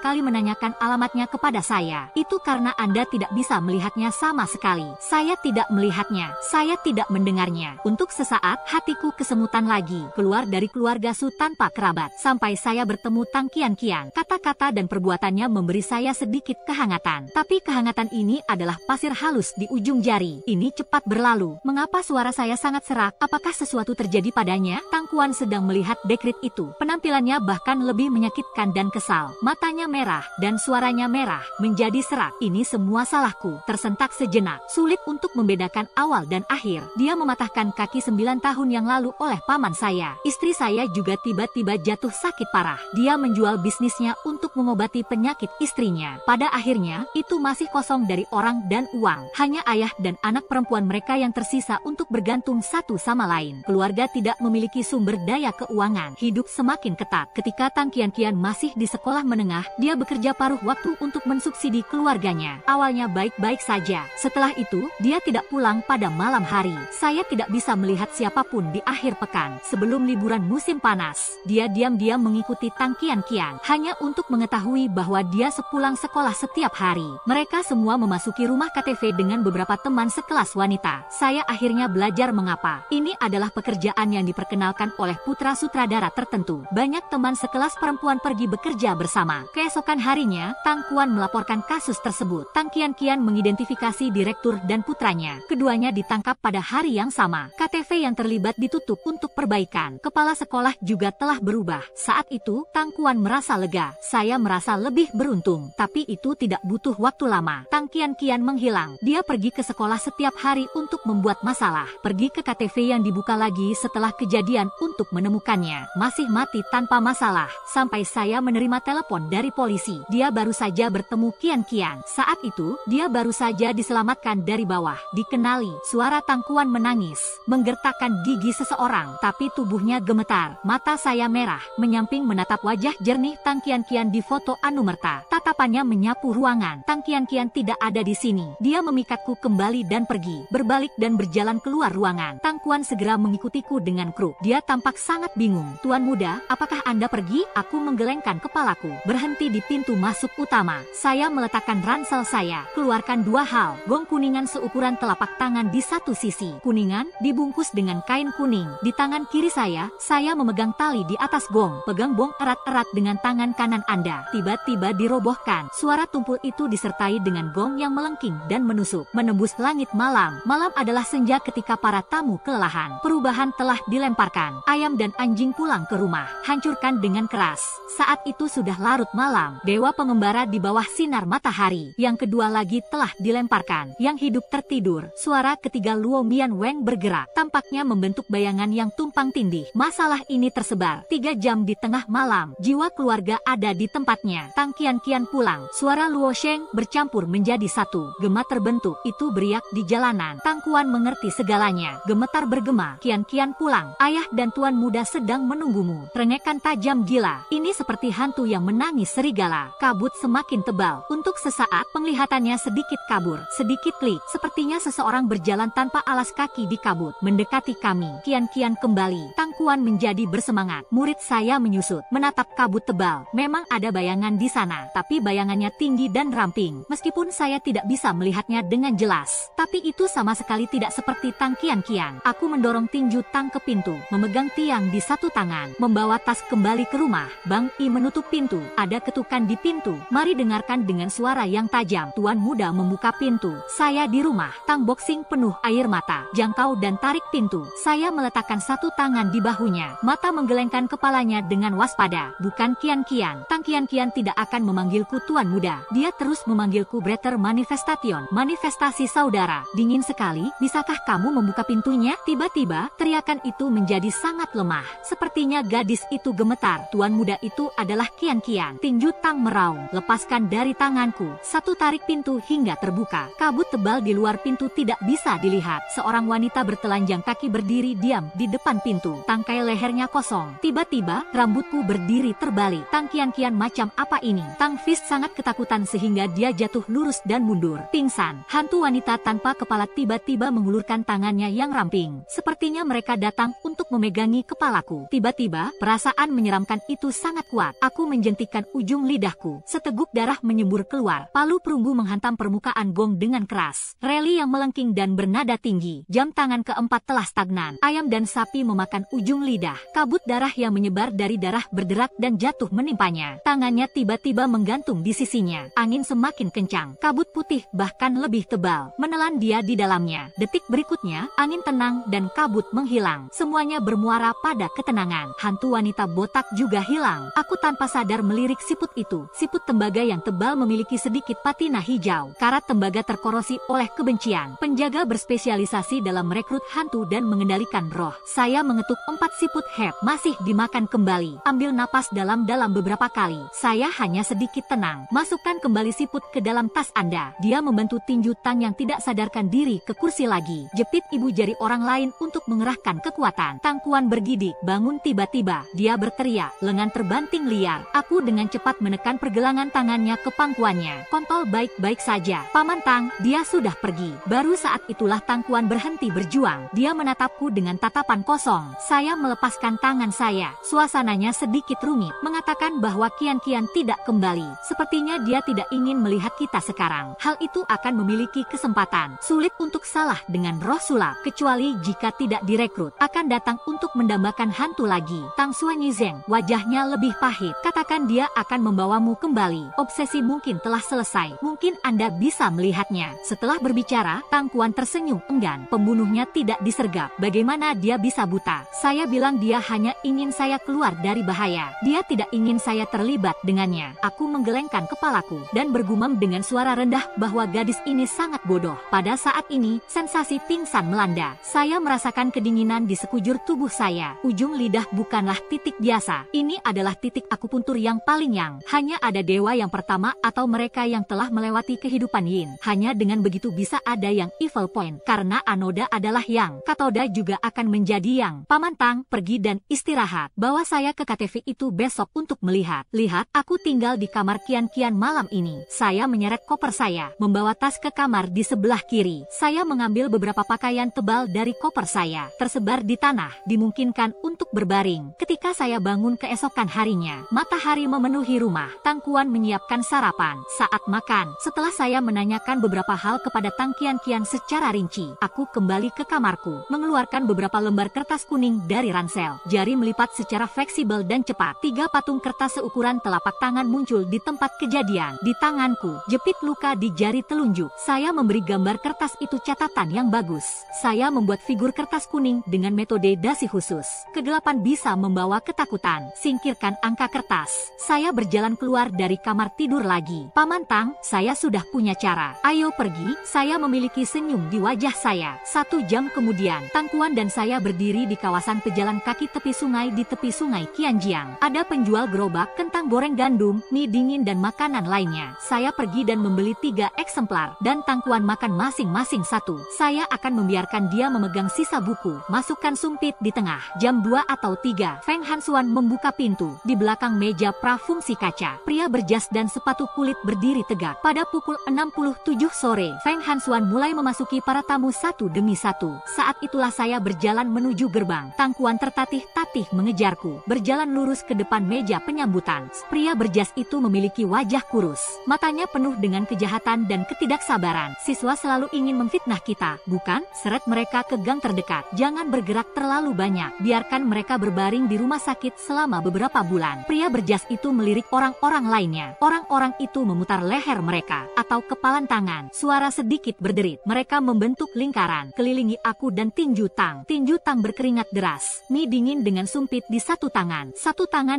kali menanyakan alamatnya kepada saya. Itu karena Anda tidak bisa melihatnya sama sekali. Saya tidak melihatnya. Saya tidak mendengarnya. Untuk sesaat, hatiku kesemutan lagi. Keluar dari keluarga Su tanpa kerabat. Sampai saya bertemu Tang Qianqian. Kata-kata dan perbuatannya memberi saya sedikit kehangatan. Tapi kehangatan ini adalah pasir halus di ujung jari. Ini cepat berlalu. Mengapa suara saya sangat serak? Apakah sesuatu terjadi padanya? Tang Kuan sedang melihat dekrit itu. Penampilannya bahkan lebih menyakitkan dan kesal. Matanya merah dan suaranya merah menjadi serak. Ini semua salahku. Tersentak sejenak. Sulit untuk membedakan awal dan akhir. Dia mematahkan kaki 9 tahun yang lalu oleh paman saya. Istri saya juga tiba-tiba jatuh sakit parah. Dia menjual bisnisnya untuk mengobati penyakit istrinya. Pada akhirnya, itu masih kosong dari orang dan uang. Hanya ayah dan anak perempuan mereka yang tersisa untuk bergantung satu sama lain. Keluarga tidak memiliki sumber daya keuangan. Hidup semakin ketat. Ketika Tang Qianqian masih di sekolah menengah, dia bekerja paruh waktu untuk mensubsidi keluarganya. Awalnya baik-baik saja. Setelah itu, dia tidak pulang pada malam hari. Saya tidak bisa melihat siapapun di akhir pekan. Sebelum liburan musim panas, dia diam-diam mengikuti Tang Qianqian hanya untuk mengetahui bahwa dia sepulang sekolah setiap hari. Mereka semua memasuki rumah KTV dengan beberapa teman sekelas wanita. saya akhirnya belajar mengapa. Ini adalah pekerjaan yang diperkenalkan oleh putra sutradara tertentu. Banyak teman sekelas perempuan pergi bekerja bersama. Keesokan harinya, Tang Kuan melaporkan kasus tersebut. Tang Qian mengidentifikasi direktur dan putranya. Keduanya ditangkap pada hari yang sama. KTV yang terlibat ditutup untuk perbaikan. Kepala sekolah juga telah berubah. Saat itu, Tang Kuan merasa lega. Saya merasa lebih beruntung. Tapi itu tidak butuh waktu lama. Tang Qian menghilang. Dia pergi ke sekolah setiap hari untuk membuat masalah. Pergi ke KTV yang dibuka lagi setelah kejadian untuk menemukannya. Masih mati tanpa masalah. Sampai saya menerima telepon dari polisi. Dia baru saja bertemu Qian. Saat itu, dia baru saja diselamatkan dari bawah. Dikenali, suara Tang Kuan menangis. Menggertakkan gigi seseorang. Tapi tubuhnya gemetar. Mata saya merah. Menyamping menatap wajah jernih Tang Qian di foto Anumerta. Tatapannya menyapu ruangan. Tang Qian tidak ada di sini. Dia memikatku kembali dan pergi. Berbalik dan berjalan keluar ruangan. Tang Kuan segera mengikutiku dengan kruk. Dia tampak sangat bingung. Tuan muda, apakah Anda pergi? Aku menggelengkan kepalaku. Berhenti di pintu masuk utama. Saya meletakkan ransel saya. Keluarkan dua hal. Gong kuningan seukuran telapak tangan di satu sisi. Kuningan dibungkus dengan kain kuning. Di tangan kiri saya memegang tali di atas gong. Pegang gong erat-erat dengan tangan kanan Anda. Tiba-tiba dirobohkan. Suara tumpul itu disertai dengan gong yang melengking dan menusuk. Menembus langit malam. Malam adalah senja ketika para tamu kelelahan. Perubahan telah dilemparkan. Ayam dan anjing pulang ke rumah. Hancurkan dengan keras. Saat itu sudah larut malam. Dewa pengembara di bawah sinar matahari. Yang kedua lagi telah dilemparkan. Yang hidup tertidur. Suara ketiga Luo Mian Weng bergerak. Tampaknya membentuk bayangan yang tumpang tindih. Masalah ini tersebar. 3 jam di tengah malam. Jiwa keluarga ada di tempatnya. Tang Qian pulang. Suara Luo Sheng bercampur menjadi satu. Gema terbentuk. Itu beriak di jalanan. Tang Kuan mengerti segalanya. Gemetar bergema. Qian pulang. Ayah dan tuan muda sedang menunggumu. Rengekan tajam gila. Ini seperti hantu yang menangis serigala. Kabut semakin tebal. Untuk sesaat penglihatannya sedikit kabur. Sedikit klik. Sepertinya seseorang berjalan tanpa alas kaki di kabut. Mendekati kami. Qian kembali. Tang Kuan menjadi bersemangat. Murid saya menyusut. Menatap kabut tebal. Memang ada bayangan di sana. Tapi bayangannya tinggi dan ramping. Meskipun saya tidak bisa melihatnya dengan jelas. Tapi itu sama sekali tidak seperti Tang Qian. Aku mendorong tinju Tang ke pintu. Memegang tiang di satu tangan. Membawa tas kembali ke rumah. Bang I menutup pintu. Ada ketukan di pintu. Mari dengarkan dengan suara yang tajam. Tuan muda membuka pintu. Saya di rumah. Tang boxing penuh air mata. Jangkau dan tarik pintu. Saya meletakkan satu tangan di bahunya. Mata menggelengkan kepalanya dengan waspada. Bukan Qian. Tang Qian tidak akan memanggilku tuan muda. Dia terus memanggilku Bretter Manifestation. Manifestasi saudara. Dingin sekali. Bisakah kamu membuka pintunya? Tiba-tiba, teriakan itu menjadi sangat lemah. Sepertinya gadis itu gemetar. Tuan muda itu adalah Qian. Tinju Tang meraung. Lepaskan dari tanganku. Satu tarik pintu hingga terbuka. Kabut tebal di luar pintu tidak bisa dilihat. Seorang wanita bertelanjang kaki berdiri diam di depan pintu. Tangkai lehernya kosong. Tiba-tiba, rambutku berdiri terbalik. Tang Qian macam apa ini? Tang Fist sangat ketakutan sehingga dia jatuh lurus dan mundur. Pingsan. Hantu wanita tanpa kepala tiba-tiba mengulurkan tangannya yang ramping. Sepertinya mereka datang untuk memegangi kepalaku. Tiba-tiba, perasaan menyeramkan itu sangat kuat. Aku menjentikkan ujung lidahku. Seteguk darah menyembur keluar. Palu perunggu menghantam permukaan gong dengan keras. Reli yang melengking dan bernada tinggi. Jam tangan keempat telah stagnan. Ayam dan sapi memakan ujung lidah. Kabut darah yang menyebar dari darah berderak dan jatuh menimpanya. Tangannya tiba-tiba menggantung di sisinya. Angin semakin kencang. Kabut putih bahkan lebih tebal menelan dia di dalamnya. Detik berikutnya, angin tenang dan kabut menghilang. Semuanya bermuara pada ketenangan. Hantu wanita botak juga hilang. Aku tanpa sadar melirik siput itu. Siput tembaga yang tebal memiliki sedikit patina hijau. Karat tembaga terkorosi oleh kebencian. Penjaga berspesialisasi dalam merekrut hantu dan mengendalikan roh. Saya mengetuk 4 siput heb. Masih dimakan kembali. Ambil napas dalam-dalam beberapa kali. Saya hanya sedikit tenang. Masukkan kembali siput ke dalam tas Anda. Dia membantu tinju Tang yang tidak sadarkan diri ke kursi lagi. Jepit ibu jari orang lain untuk mengerahkan kekuatan. Tang Kuan bergidik. Bangun tiba-tiba. Dia berteriak. Lengan terbanting liar. Aku dengan cepat menekan pergelangan tangannya ke pangkuannya. Kontol baik-baik saja. Paman Tang, dia sudah pergi. Baru saat itulah Tang Kuan berhenti berjuang. Dia menatapku dengan tatapan kosong. Saya melepaskan tangan saya. Suasananya sedikit rumit. Mengatakan bahwa Qian tidak kembali. Sepertinya dia tidak ingin melihat kita sekarang. Hal itu akan memiliki kesempatan. Sulit untuk salah dengan roh sulap, kecuali jika tidak direkrut. Akan datang untuk mendambakan hantu lagi. Tang Xuanyizeng, wajahnya lebih pahit. Katakan dia akan membawamu kembali. Obsesi mungkin telah selesai. Mungkin Anda bisa melihatnya. Setelah berbicara, Tang Kuan tersenyum enggan. Pembunuhnya tidak disergap. Bagaimana dia bisa buta? Saya bilang dia hanya ingin saya keluar dari bahaya. Dia tidak ingin saya terlibat dengannya. Aku menggelengkan kepalaku dan bergumam dengan suara rendah bahwa gadis ini sangat bodoh. Pada saat ini, sensasi pingsan melanda. Saya merasakan kedinginan di sekujur tubuh saya. Ujung lidah bukanlah titik biasa. Ini adalah titik akupuntur yang paling yang. Hanya ada dewa yang pertama atau mereka yang telah melewati kehidupan yin. Hanya dengan begitu bisa ada yang evil point. Karena Anoda adalah yang. Katoda juga akan menjadi yang. Paman Tang, pergi dan istirahat. Bawa saya ke KTV itu besok untuk melihat. Lihat, aku tinggal di kamar Kian-Kian malam ini. Saya menyeret koper saya, membawa tas ke kamar di sebelah kiri. Saya mengambil beberapa pakaian tebal dari koper saya, tersebar di tanah, dimungkinkan untuk berbaring. Ketika saya bangun keesokan harinya, matahari memenuhi rumah. Tang Kuan menyiapkan sarapan. Saat makan, setelah saya menanyakan beberapa hal kepada Tang Kian-Kian secara rinci, aku kembali ke kamarku, mengeluarkan beberapa lembar kertas kuning dari ransel. Jari melipat secara fleksibel dan cepat. 3 patung kertas seukuran telapak tangan muncul di tempat kejadian. Di tanganku, jepit luka di jari telunjuk. Saya memberi gambar kertas itu catatan yang bagus. Saya membuat figur kertas kuning dengan metode dasi khusus. Kegelapan bisa membawa ketakutan. Singkirkan angka kertas. Saya berjalan keluar dari kamar tidur lagi. Paman Tang, saya sudah punya cara. Ayo pergi. Saya memiliki senyum di wajah saya. 1 jam kemudian, Tang Kuan dan saya berdiri di kawasan pejalan kaki tepi sungai di tepi sungai Qianjiang. Ada penjual gerobak, kentang goreng gandum, mie dingin dan makanan lainnya. Saya pergi dan membeli 3 eksemplar, dan Tang Kuan makan masing-masing 1. Saya akan membiarkan dia memegang sisa buku. Masukkan sumpit di tengah. Jam 2 atau 3, Feng Hansuan membuka pintu. Di belakang meja prafungsi kaca, pria berjas dan sepatu kulit berdiri tegak. Pada pukul 6:07 sore, Feng Hansuan mulai memasuki para tamu satu demi satu. Saat itulah saya berjalan menuju gerbang. Tang Kuan tertatih-tatih mengejarku, berjalan lurus ke depan meja penyambutan. Pria berjas itu memiliki wajah kurus. Matanya penuh dengan kejahatan dan ketidaksabaran. Siswa selalu ingin memfitnah kita, bukan? Seret mereka ke gang terdekat. Jangan bergerak terlalu banyak. Biarkan mereka berbaring di rumah sakit selama beberapa bulan. Pria berjas itu melirik orang-orang lainnya. Orang-orang itu memutar leher mereka atau kepalan tangan. Suara sedikit berderit. Mereka membentuk lingkaran, kelilingi aku dan Tinju Tang. Tinju Tang berkeringat deras. Mie dingin dengan sumpit di satu tangan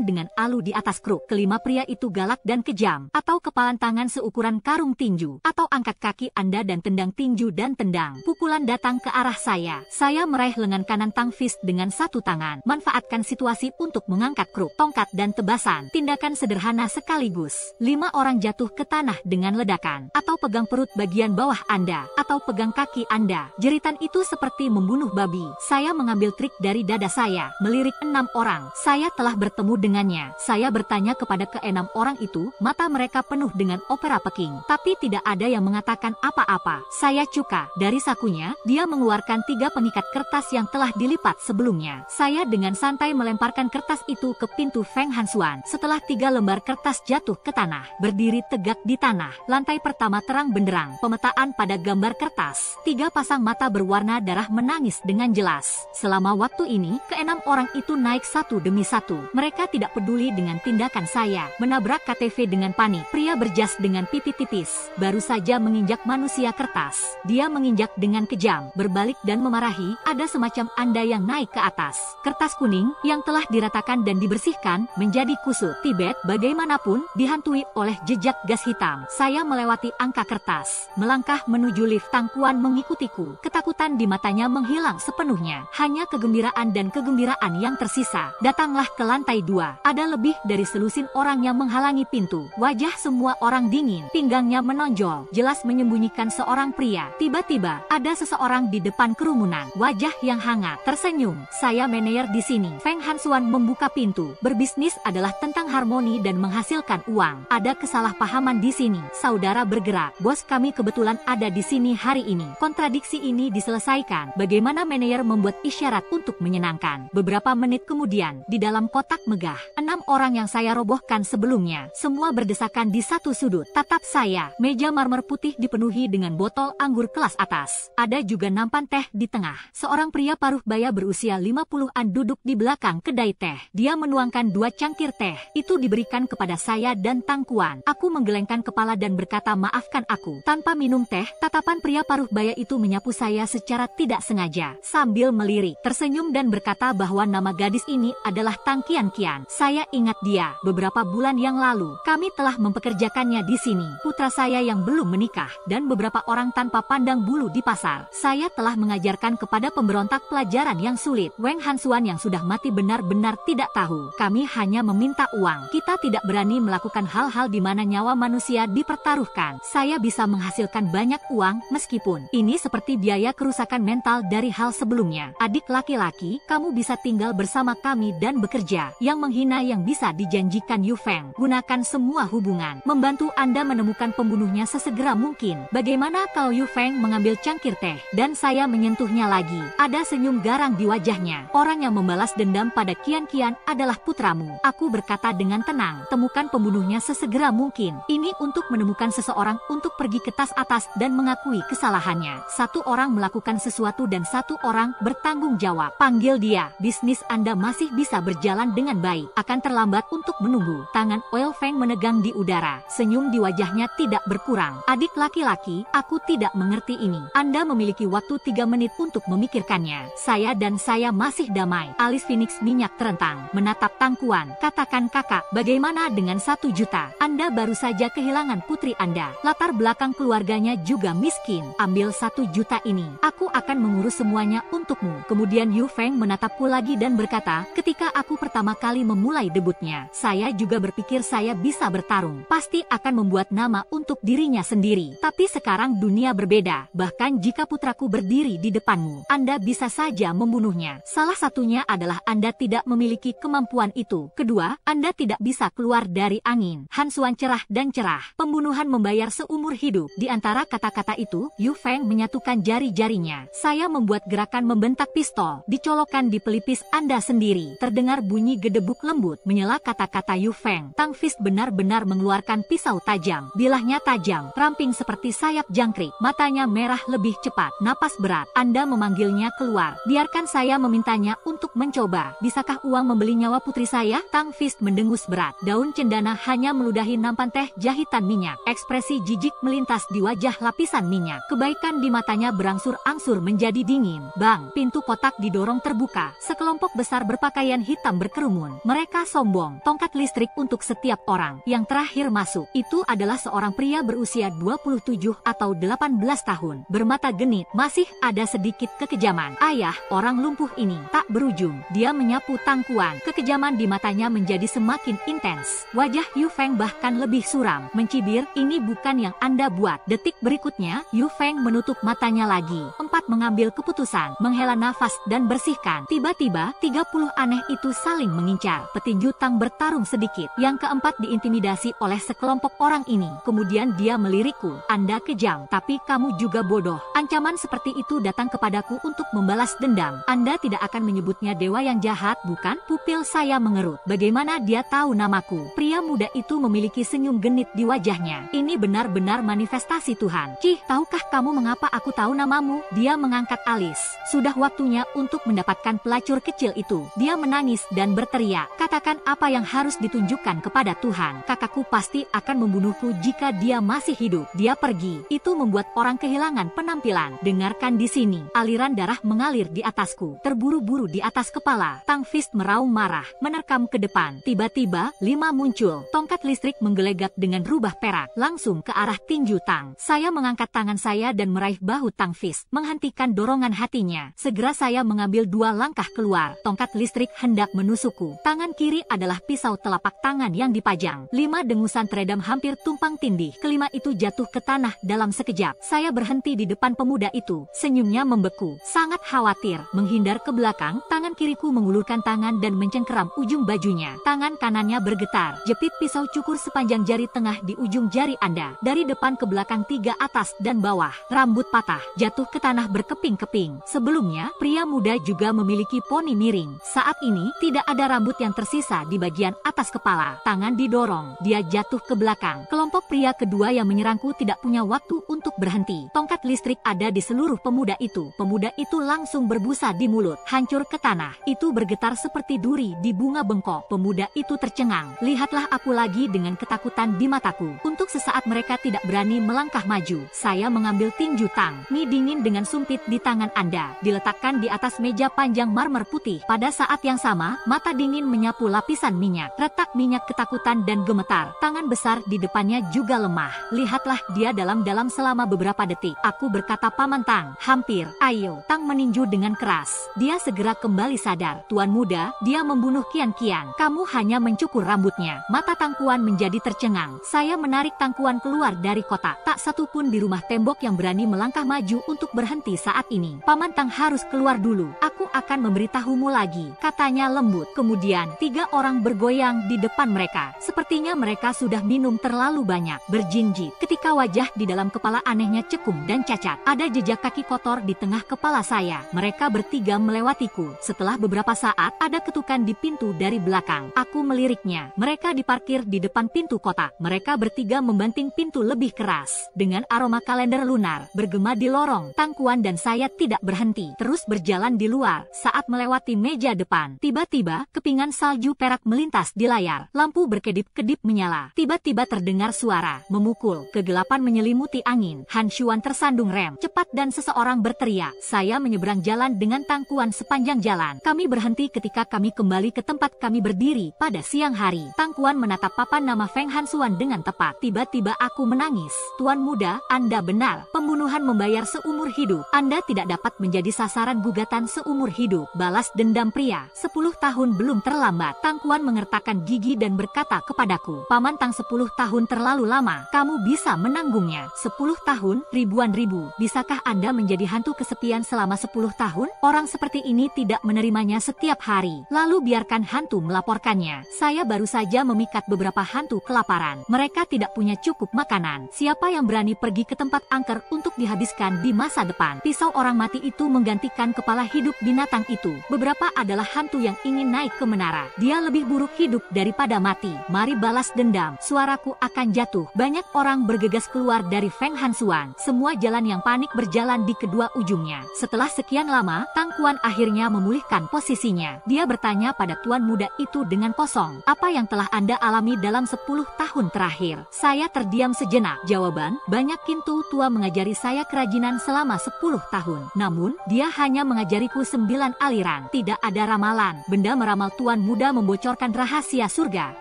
dengan alu di atas kruk. Kelima pria itu galak dan kejam. Atau kepalan tangan seukuran karung tinju. Atau angkat kaki Anda dan tendang tinju dan tendang. Pukulan datang ke arah saya. Saya meraih lengan kanan Tang Fist dengan satu tangan. Manfaatkan situasi untuk mengangkat kruk, tongkat dan tebasan. Tindakan sederhana sekaligus. 5 orang jatuh ke tanah dengan ledakan. Atau pegang perut bagian bawah Anda. Atau pegang kaki Anda. Jeritan itu seperti membunuh babi. Saya mengambil trik dari dada saya, melirik 6 orang. Saya telah bertemu dengannya. Saya bertanya kepada ke-6 orang itu, mata mereka penuh dengan opera Peking. Tapi tidak ada yang mengatakan apa-apa. Saya cuka. Dari sakunya, dia mengeluarkan 3 pengikat kertas yang telah dilipat sebelumnya. Saya dengan santai melemparkan kertas itu ke pintu Feng Hansuan. Setelah 3 lembar kertas jatuh ke tanah, berdiri tegak di tanah. Lantai pertama terang benderang. Pemetaan pada gambar kertas. 3 pasang mata berwarna darah menangis dengan jelas. Selama waktu ini, ke-6 orang itu naik satu demi satu. Mereka tidak peduli dengan tindakan saya. Menabrak KTV dengan panik. Pria berjas dengan pipi tipis baru saja menginjak manusia kertas. Dia menginjak dengan kejam, berbalik dan memarahi. Ada semacam Anda yang naik ke atas. Kertas kuning yang telah diratakan dan dibersihkan menjadi kusut. Tibet bagaimanapun dihantui oleh jejak gas hitam. Saya melewati angka kertas, melangkah menuju lift. Tang Kuan mengikutiku. Ketakutan di matanya menghilang sepenuhnya. Hanya kegembiraan dan kegembiraan yang tersisa. Datanglah ke lantai 2. Ada lebih dari selusin orang yang menghalangi pintu. Wajah semua orang dingin. Pinggangnya menonjol, jelas menyembunyikan seorang pria. Tiba-tiba, ada seseorang di depan kerumunan. Wajah yang hangat, tersenyum. Saya manajer di sini. Feng Hansuan membuka pintu. Berbisnis adalah tentang harmoni dan menghasilkan uang. Ada kesalahpahaman di sini. Saudara bergerak. Bos kami kebetulan ada di sini hari ini. Kontradiksi ini diselesaikan. Bagaimana manajer membuat isyarat untuk menyenangkan. Beberapa menit kemudian, di dalam kotak megah, 6 orang yang saya robohkan sebelumnya Semua berdesakan di satu sudut. Tatap saya. Meja marmer putih dipenuhi dengan botol anggur kelas atas. Ada juga nampan teh di tengah. Seorang pria paruh baya berusia 50-an duduk di belakang kedai teh. Dia menuangkan 2 cangkir teh. Itu diberikan kepada saya dan Tangkuan. Aku menggelengkan kepala dan berkata, maafkan aku. Tanpa minum teh, tatapan pria paruh baya itu menyapu saya secara tidak sengaja. Sambil melirik, tersenyum dan berkata bahwa nama gadis ini adalah Tang Qianqian. Saya ingat dia. Beberapa bulan yang lalu, kami telah mempekerjakannya di sini. Putra saya yang belum menikah, dan beberapa orang tanpa pandang bulu di pasar. Saya telah mengajarkan kepada pemberontak pelajaran yang sulit. Wang Hansuan yang sudah mati benar-benar tidak tahu. Kami hanya meminta uang. Kita tidak berani melakukan hal-hal di mana nyawa manusia dipertaruhkan. Saya bisa menghasilkan banyak uang, meskipun ini seperti biaya kerusakan mental dari hal sebelumnya. Adik laki-laki, kamu bisa tinggal bersama kami dan bekerja. Yang menghina yang bisa dijanjikan Yu Feng. Gunakan semua hubungan. Membantu Anda menemukan pembunuhnya sesegera mungkin. Bagaimana kalau Yu Feng mengambil cangkir teh, dan saya menyentuhnya lagi? Ada senyum garang di wajahnya. Orang yang membalas dendam pada Qianqian adalah putramu. Aku berkata dengan tenang, temukan pembunuhnya sesegera mungkin. Ini untuk menemukan seseorang untuk pergi ke tas atas dan mengakui kesalahannya. Satu orang melakukan sesuatu dan satu orang bertanggung jawab. Panggil dia. Bisnis Anda masih bisa berjalan dengan baik. Akan terlambat untuk menunggu. Tangan Oil Feng menegang di udara. Senyum di wajahnya tidak berkurang. Adik laki-laki, aku tidak mengerti ini. Anda memiliki waktu 3 menit untuk memikirkannya. Saya dan saya masih damai. Alis Phoenix minyak terentang. Menatap Tangkuan. Katakan kakak, bagaimana dengan 1 juta? Anda baru saja kehilangan putri Anda. Latar belakang keluarganya juga miskin. Ambil 1 juta ini. Aku akan mengurus semuanya untukmu. Kemudian Yu Feng menatapku lagi dan berkata, ketika aku pertama kali memulai debutnya, saya juga berpikir saya bisa bertarung. Pasti akan membuat nama untuk dirinya sendiri. Tapi sekarang dunia berbeda. Bahkan jika putraku berdiri di depanmu, Anda bisa saja membunuhnya. Salah satunya adalah Anda tidak memiliki kemampuan itu. Kedua, Anda tidak bisa keluar dari angin. Hansuan cerah dan cerah. Pembunuhan membayar seumur hidup. Di antara kata-kata itu, Yu Feng menyatukan jari-jarinya. Saya membuat gerakan membentak pistol. Dicolokkan di pelipis Anda sendiri. Terdengar bunyi gedebuk lembut. Menyela kata-kata Yu Feng. Tang Fist benar-benar mengeluarkan pisau tajam. Bilahnya tajam, ramping seperti sayap jangkrik. Matanya merah lebih cepat. Napas berat. Anda memanggilnya keluar. Biarkan saya memintanya untuk mencoba. Bisakah uang membeli nyawa putri saya? Tang Fist mendengus berat. Daun cendana hanya meludahi nampan teh jahitan minyak. Ekspresi jijik melintas di wajah lapisan minyak. Kebaikan di matanya berangsur-angsur menjadi dingin. Bang, pintu kotak didorong terbuka. Sekelompok besar berpakaian hitam berkerumun. Mereka sombong. Tongkat listrik untuk setiap orang. Yang terakhir masuk, itu adalah seorang pria berusia 27 atau 18 tahun. Bermata genit, masih ada sedikit kekejaman. Ayah, orang lumpuh ini tak berujung. Dia menyapu Tangkuan. Kekejaman di matanya menjadi semakin intens. Wajah Yu Feng bahkan lebih suram. Mencibir, ini bukan yang Anda buat. Detik berikutnya, Yu Feng menutup matanya lagi. Mengambil keputusan, menghela nafas dan bersihkan. Tiba-tiba, 30 aneh itu saling mengincar. Petinju Tang bertarung sedikit. Yang keempat diintimidasi oleh sekelompok orang ini. Kemudian dia melirikku. Anda kejam, tapi kamu juga bodoh. Ancaman seperti itu datang kepadaku untuk membalas dendam. Anda tidak akan menyebutnya dewa yang jahat, bukan? Pupil saya mengerut. Bagaimana dia tahu namaku? Pria muda itu memiliki senyum genit di wajahnya. Ini benar-benar manifestasi Tuhan. Cih, tahukah kamu mengapa aku tahu namamu? Dia mengangkat alis. Sudah waktunya untuk mendapatkan pelacur kecil itu. Dia menangis dan berteriak. Katakan apa yang harus ditunjukkan kepada Tuhan. Kakakku pasti akan membunuhku jika dia masih hidup. Dia pergi. Itu membuat orang kehilangan penampilan. Dengarkan di sini. Aliran darah mengalir di atasku. Terburu-buru di atas kepala. Tang Fist meraung marah. Menerkam ke depan. Tiba-tiba, 5 muncul. Tongkat listrik menggelegar dengan rubah perak. Langsung ke arah tinju Tang. Saya mengangkat tangan saya dan meraih bahu Tang Fist. Menghentikan dorongan hatinya. Segera saya mengambil 2 langkah keluar. Tongkat listrik hendak menusukku. Tangan kiri adalah pisau telapak tangan yang dipajang. 5 dengusan teredam hampir tumpang tindih. Kelima itu jatuh ke tanah dalam sekejap. Saya berhenti di depan pemuda itu. Senyumnya membeku. Sangat khawatir. Menghindar ke belakang, tangan kiriku mengulurkan tangan dan mencengkeram ujung bajunya. Tangan kanannya bergetar. Jepit pisau cukur sepanjang jari tengah di ujung jari Anda. Dari depan ke belakang 3 atas dan bawah. Rambut patah. Jatuh ke tanah tanah berkeping-keping. Sebelumnya, pria muda juga memiliki poni miring. Saat ini, tidak ada rambut yang tersisa di bagian atas kepala. Tangan didorong, dia jatuh ke belakang. Kelompok pria kedua yang menyerangku tidak punya waktu untuk berhenti. Tongkat listrik ada di seluruh pemuda itu. Pemuda itu langsung berbusa di mulut, hancur ke tanah. Itu bergetar seperti duri di bunga bengkok. Pemuda itu tercengang. Lihatlah aku lagi dengan ketakutan di mataku. Untuk sesaat mereka tidak berani melangkah maju. Saya mengambil tinju tang. Mie dingin dengan sumpit di tangan Anda. Diletakkan di atas meja panjang marmer putih. Pada saat yang sama, mata dingin menyapu lapisan minyak. Retak minyak ketakutan dan gemetar. Tangan besar di depannya juga lemah. Lihatlah dia dalam-dalam selama beberapa detik. Aku berkata, Paman Tang, hampir. Ayo. Tang meninju dengan keras. Dia segera kembali sadar. Tuan muda, dia membunuh Kian-Kian. Kamu hanya mencukur rambutnya. Mata Tangkuan menjadi tercengang. Saya menarik Tangkuan keluar dari kotak. Tak satu pun di rumah tembok yang berani melangkah maju untuk berhenti saat ini. Paman Tang harus keluar dulu. Aku akan memberitahumu lagi, katanya lembut. Kemudian, 3 orang bergoyang di depan mereka. Sepertinya mereka sudah minum terlalu banyak. Berjinjit. Ketika wajah di dalam kepala anehnya cekung dan cacat. Ada jejak kaki kotor di tengah kepala saya. Mereka bertiga melewatiku. Setelah beberapa saat, ada ketukan di pintu dari belakang. Aku meliriknya. Mereka diparkir di depan pintu kotak. Mereka bertiga membanting pintu lebih keras. Dengan aroma kalender lunar bergema di lorong, Tangkuan dan saya tidak berhenti. Terus berjalan di luar. Saat melewati meja depan, tiba-tiba kepingan salju perak melintas di layar. Lampu berkedip-kedip menyala. Tiba-tiba terdengar suara memukul. Kegelapan menyelimuti angin. Han Xuan tersandung rem cepat dan seseorang berteriak. Saya menyeberang jalan dengan Tangkuan sepanjang jalan. Kami berhenti ketika kami kembali ke tempat kami berdiri pada siang hari. Tangkuan menatap papan nama Feng Han Xuan dengan tepat. Tiba-tiba aku menangis. Tuan muda, Anda benar. Pembunuhan membayar seumur hidup. Anda tidak dapat menjadi sasaran gugatan seumur hidup. Balas dendam pria. 10 tahun belum terlambat. Tangkuan mengertakkan gigi dan berkata kepadaku, Paman Tang, 10 tahun terlalu lama. Kamu bisa menanggungnya. 10 tahun, ribuan ribu. Bisakah Anda menjadi hantu kesepian selama 10 tahun? Orang seperti ini tidak menerimanya setiap hari. Lalu biarkan hantu melaporkannya. Saya baru saja memikat beberapa hantu kelaparan. Mereka tidak punya cukup makanan. Siapa yang berani pergi ke tempat angker untuk dihabiskan di masa depan? Pisau orang mati itu menggantikan kepala hidup binatang itu. Beberapa adalah hantu yang ingin naik ke menara. Dia lebih buruk hidup daripada mati. Mari balas dendam. Suaraku akan jatuh. Banyak orang bergegas keluar dari Feng Han Xuan. Semua jalan yang panik berjalan di kedua ujungnya. Setelah sekian lama, Tangkuan akhirnya memulihkan posisinya. Dia bertanya pada tuan muda itu dengan kosong, apa yang telah Anda alami dalam 10 tahun terakhir? Saya terdiam sejenak. Jawaban, banyak kintu tua mengajari saya kerajinan selama 10 tahun. Namun, dia hanya mengajariku 9 aliran. Tidak ada ramalan. Benda meramal tuan muda membocorkan rahasia surga.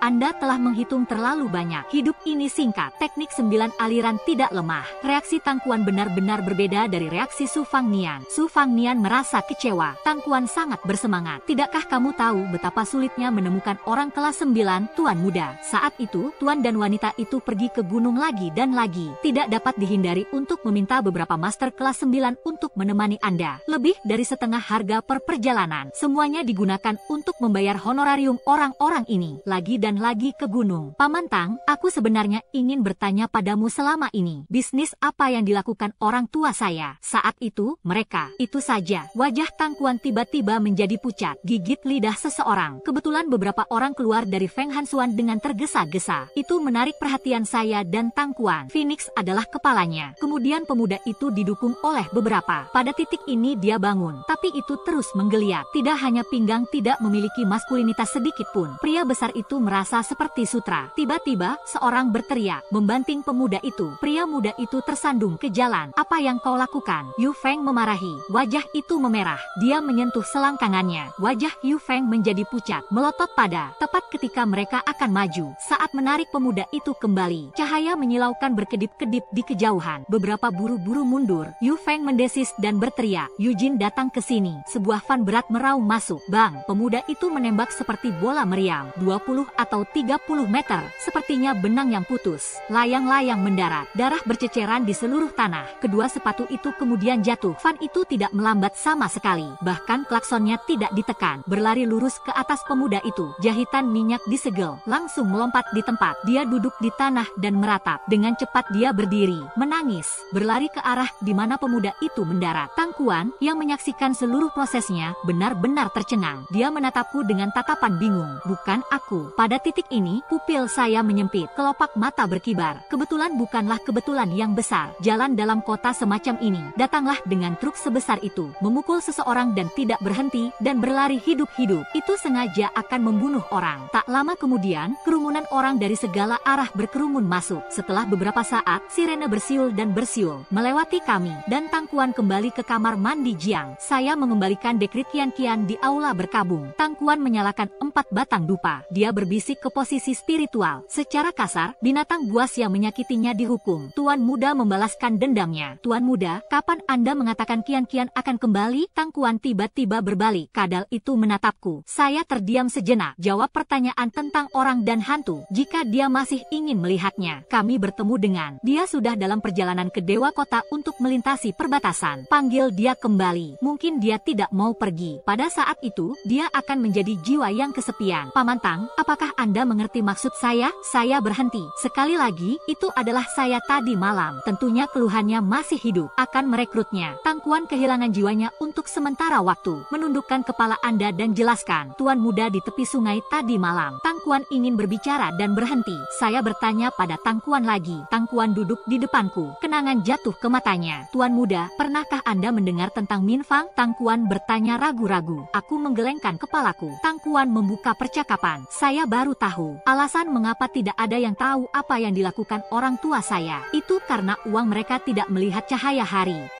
Anda telah menghitung terlalu banyak. Hidup ini singkat. Teknik 9 aliran tidak lemah. Reaksi Tangkuan benar-benar berbeda dari reaksi Su Fangnian. Su Fangnian merasa kecewa. Tangkuan sangat bersemangat. Tidakkah kamu tahu betapa sulitnya menemukan orang kelas 9, tuan muda? Saat itu, tuan dan wanita itu pergi ke gunung lagi dan lagi. Tidak dapat dihindari untuk meminta beberapa master kelas 9 untuk menemani Anda. Lebih dari setengah harga per perjalanan. Semuanya digunakan untuk membayar honorarium orang-orang ini. Lagi dan lagi ke gunung. Paman Tang, aku sebenarnya ingin bertanya padamu selama ini. Bisnis apa yang dilakukan orang tua saya? Saat itu, mereka. Itu saja. Wajah Tangkuan tiba-tiba menjadi pucat. Gigit lidah seseorang. Kebetulan beberapa orang keluar dari Feng Han Xuan dengan tergesa-gesa. Itu menarik perhatian saya dan Tangkuan. Phoenix adalah kepalanya. Kemudian pemuda itu didukung oleh beberapa. Pada titik ini dia bangun. Tapi itu terus menggeliat. Tidak hanya pinggang tidak memiliki maskulinitas sedikit pun. Pria besar itu merasa seperti sutra. Tiba-tiba, seorang berteriak, membanting pemuda itu. Pria muda itu tersandung ke jalan. Apa yang kau lakukan? Yu Feng memarahi. Wajah itu memerah. Dia menyentuh selangkangannya. Wajah Yu Feng menjadi pucat, melotot pada. Tepat ketika mereka akan maju. Saat menarik pemuda itu kembali, cahaya menyilaukan berkedip-kedip di kejauhan. Beberapa buru-buru mundur. Yu Feng mendesis dan berteriak, Yujin datang ke sini. sebuah van berat meraung masuk. Bang, pemuda itu menembak seperti bola meriam, 20 atau 30 meter, sepertinya benang yang putus. Layang-layang mendarat, darah berceceran di seluruh tanah. Kedua sepatu itu kemudian jatuh. Van itu tidak melambat sama sekali, bahkan klaksonnya tidak ditekan. Berlari lurus ke atas pemuda itu. Jahitan minyak disegel, langsung melompat di tempat. Dia duduk di tanah dan meratap. Dengan cepat dia berdiri, menangis, berlari ke arah di mana pemuda itu mendarat. Tangkuan, yang menyaksikan seluruh prosesnya, benar-benar tercengang. Dia menatapku dengan tatapan bingung. Bukan aku. Pada titik ini, pupil saya menyempit, kelopak mata berkibar. Kebetulan bukanlah kebetulan yang besar. Jalan dalam kota semacam ini, datanglah dengan truk sebesar itu, memukul seseorang dan tidak berhenti, dan berlari hidup-hidup. Itu sengaja akan membunuh orang. Tak lama kemudian, kerumunan orang dari segala arah berkerumun masuk. Setelah beberapa saat, sirene bersiul dan bersiul melewati kami, dan Tangkuan kembali ke kamar mandi Jiang. Saya mengembalikan dekrit Kian-Kian di aula berkabung. Tangkuan menyalakan 4 batang dupa. Dia berbisik ke posisi spiritual. Secara kasar, binatang buas yang menyakitinya dihukum. Tuan Muda membalaskan dendamnya. Tuan Muda, kapan Anda mengatakan Kian-Kian akan kembali? Tangkuan tiba-tiba berbalik. Kadal itu menatapku. Saya terdiam sejenak. Jawab pertanyaan tentang orang dan hantu. Jika dia masih ingin melihatnya, kami bertemu dengan dia sudah dalam perjalanan ke Dewa Kota untuk melintasi perbatasan. Panggil dia kembali. Mungkin dia tidak mau pergi. Pada saat itu, dia akan menjadi jiwa yang kesepian. Paman Tang, apakah Anda mengerti maksud saya? Saya berhenti. Sekali lagi, itu adalah saya tadi malam. Tentunya keluhannya masih hidup. Akan merekrutnya. Tangkuan kehilangan jiwanya untuk sementara waktu. Menundukkan kepala Anda dan jelaskan. Tuan Muda di tepi sungai tadi malam. Tangkuan ingin berbicara dan berhenti. Saya bertanya pada Tangkuan lagi. Tangkuan duduk di depanku. Kenangan jatuh ke matanya. Tuan Muda, pernahkah Anda mendengar tentang Min Fang? Tangkuan bertanya ragu-ragu. Aku menggelengkan kepalaku. Tangkuan membuka percakapan. Saya baru tahu alasan mengapa tidak ada yang tahu apa yang dilakukan orang tua saya. Itu karena uang mereka tidak melihat cahaya hari.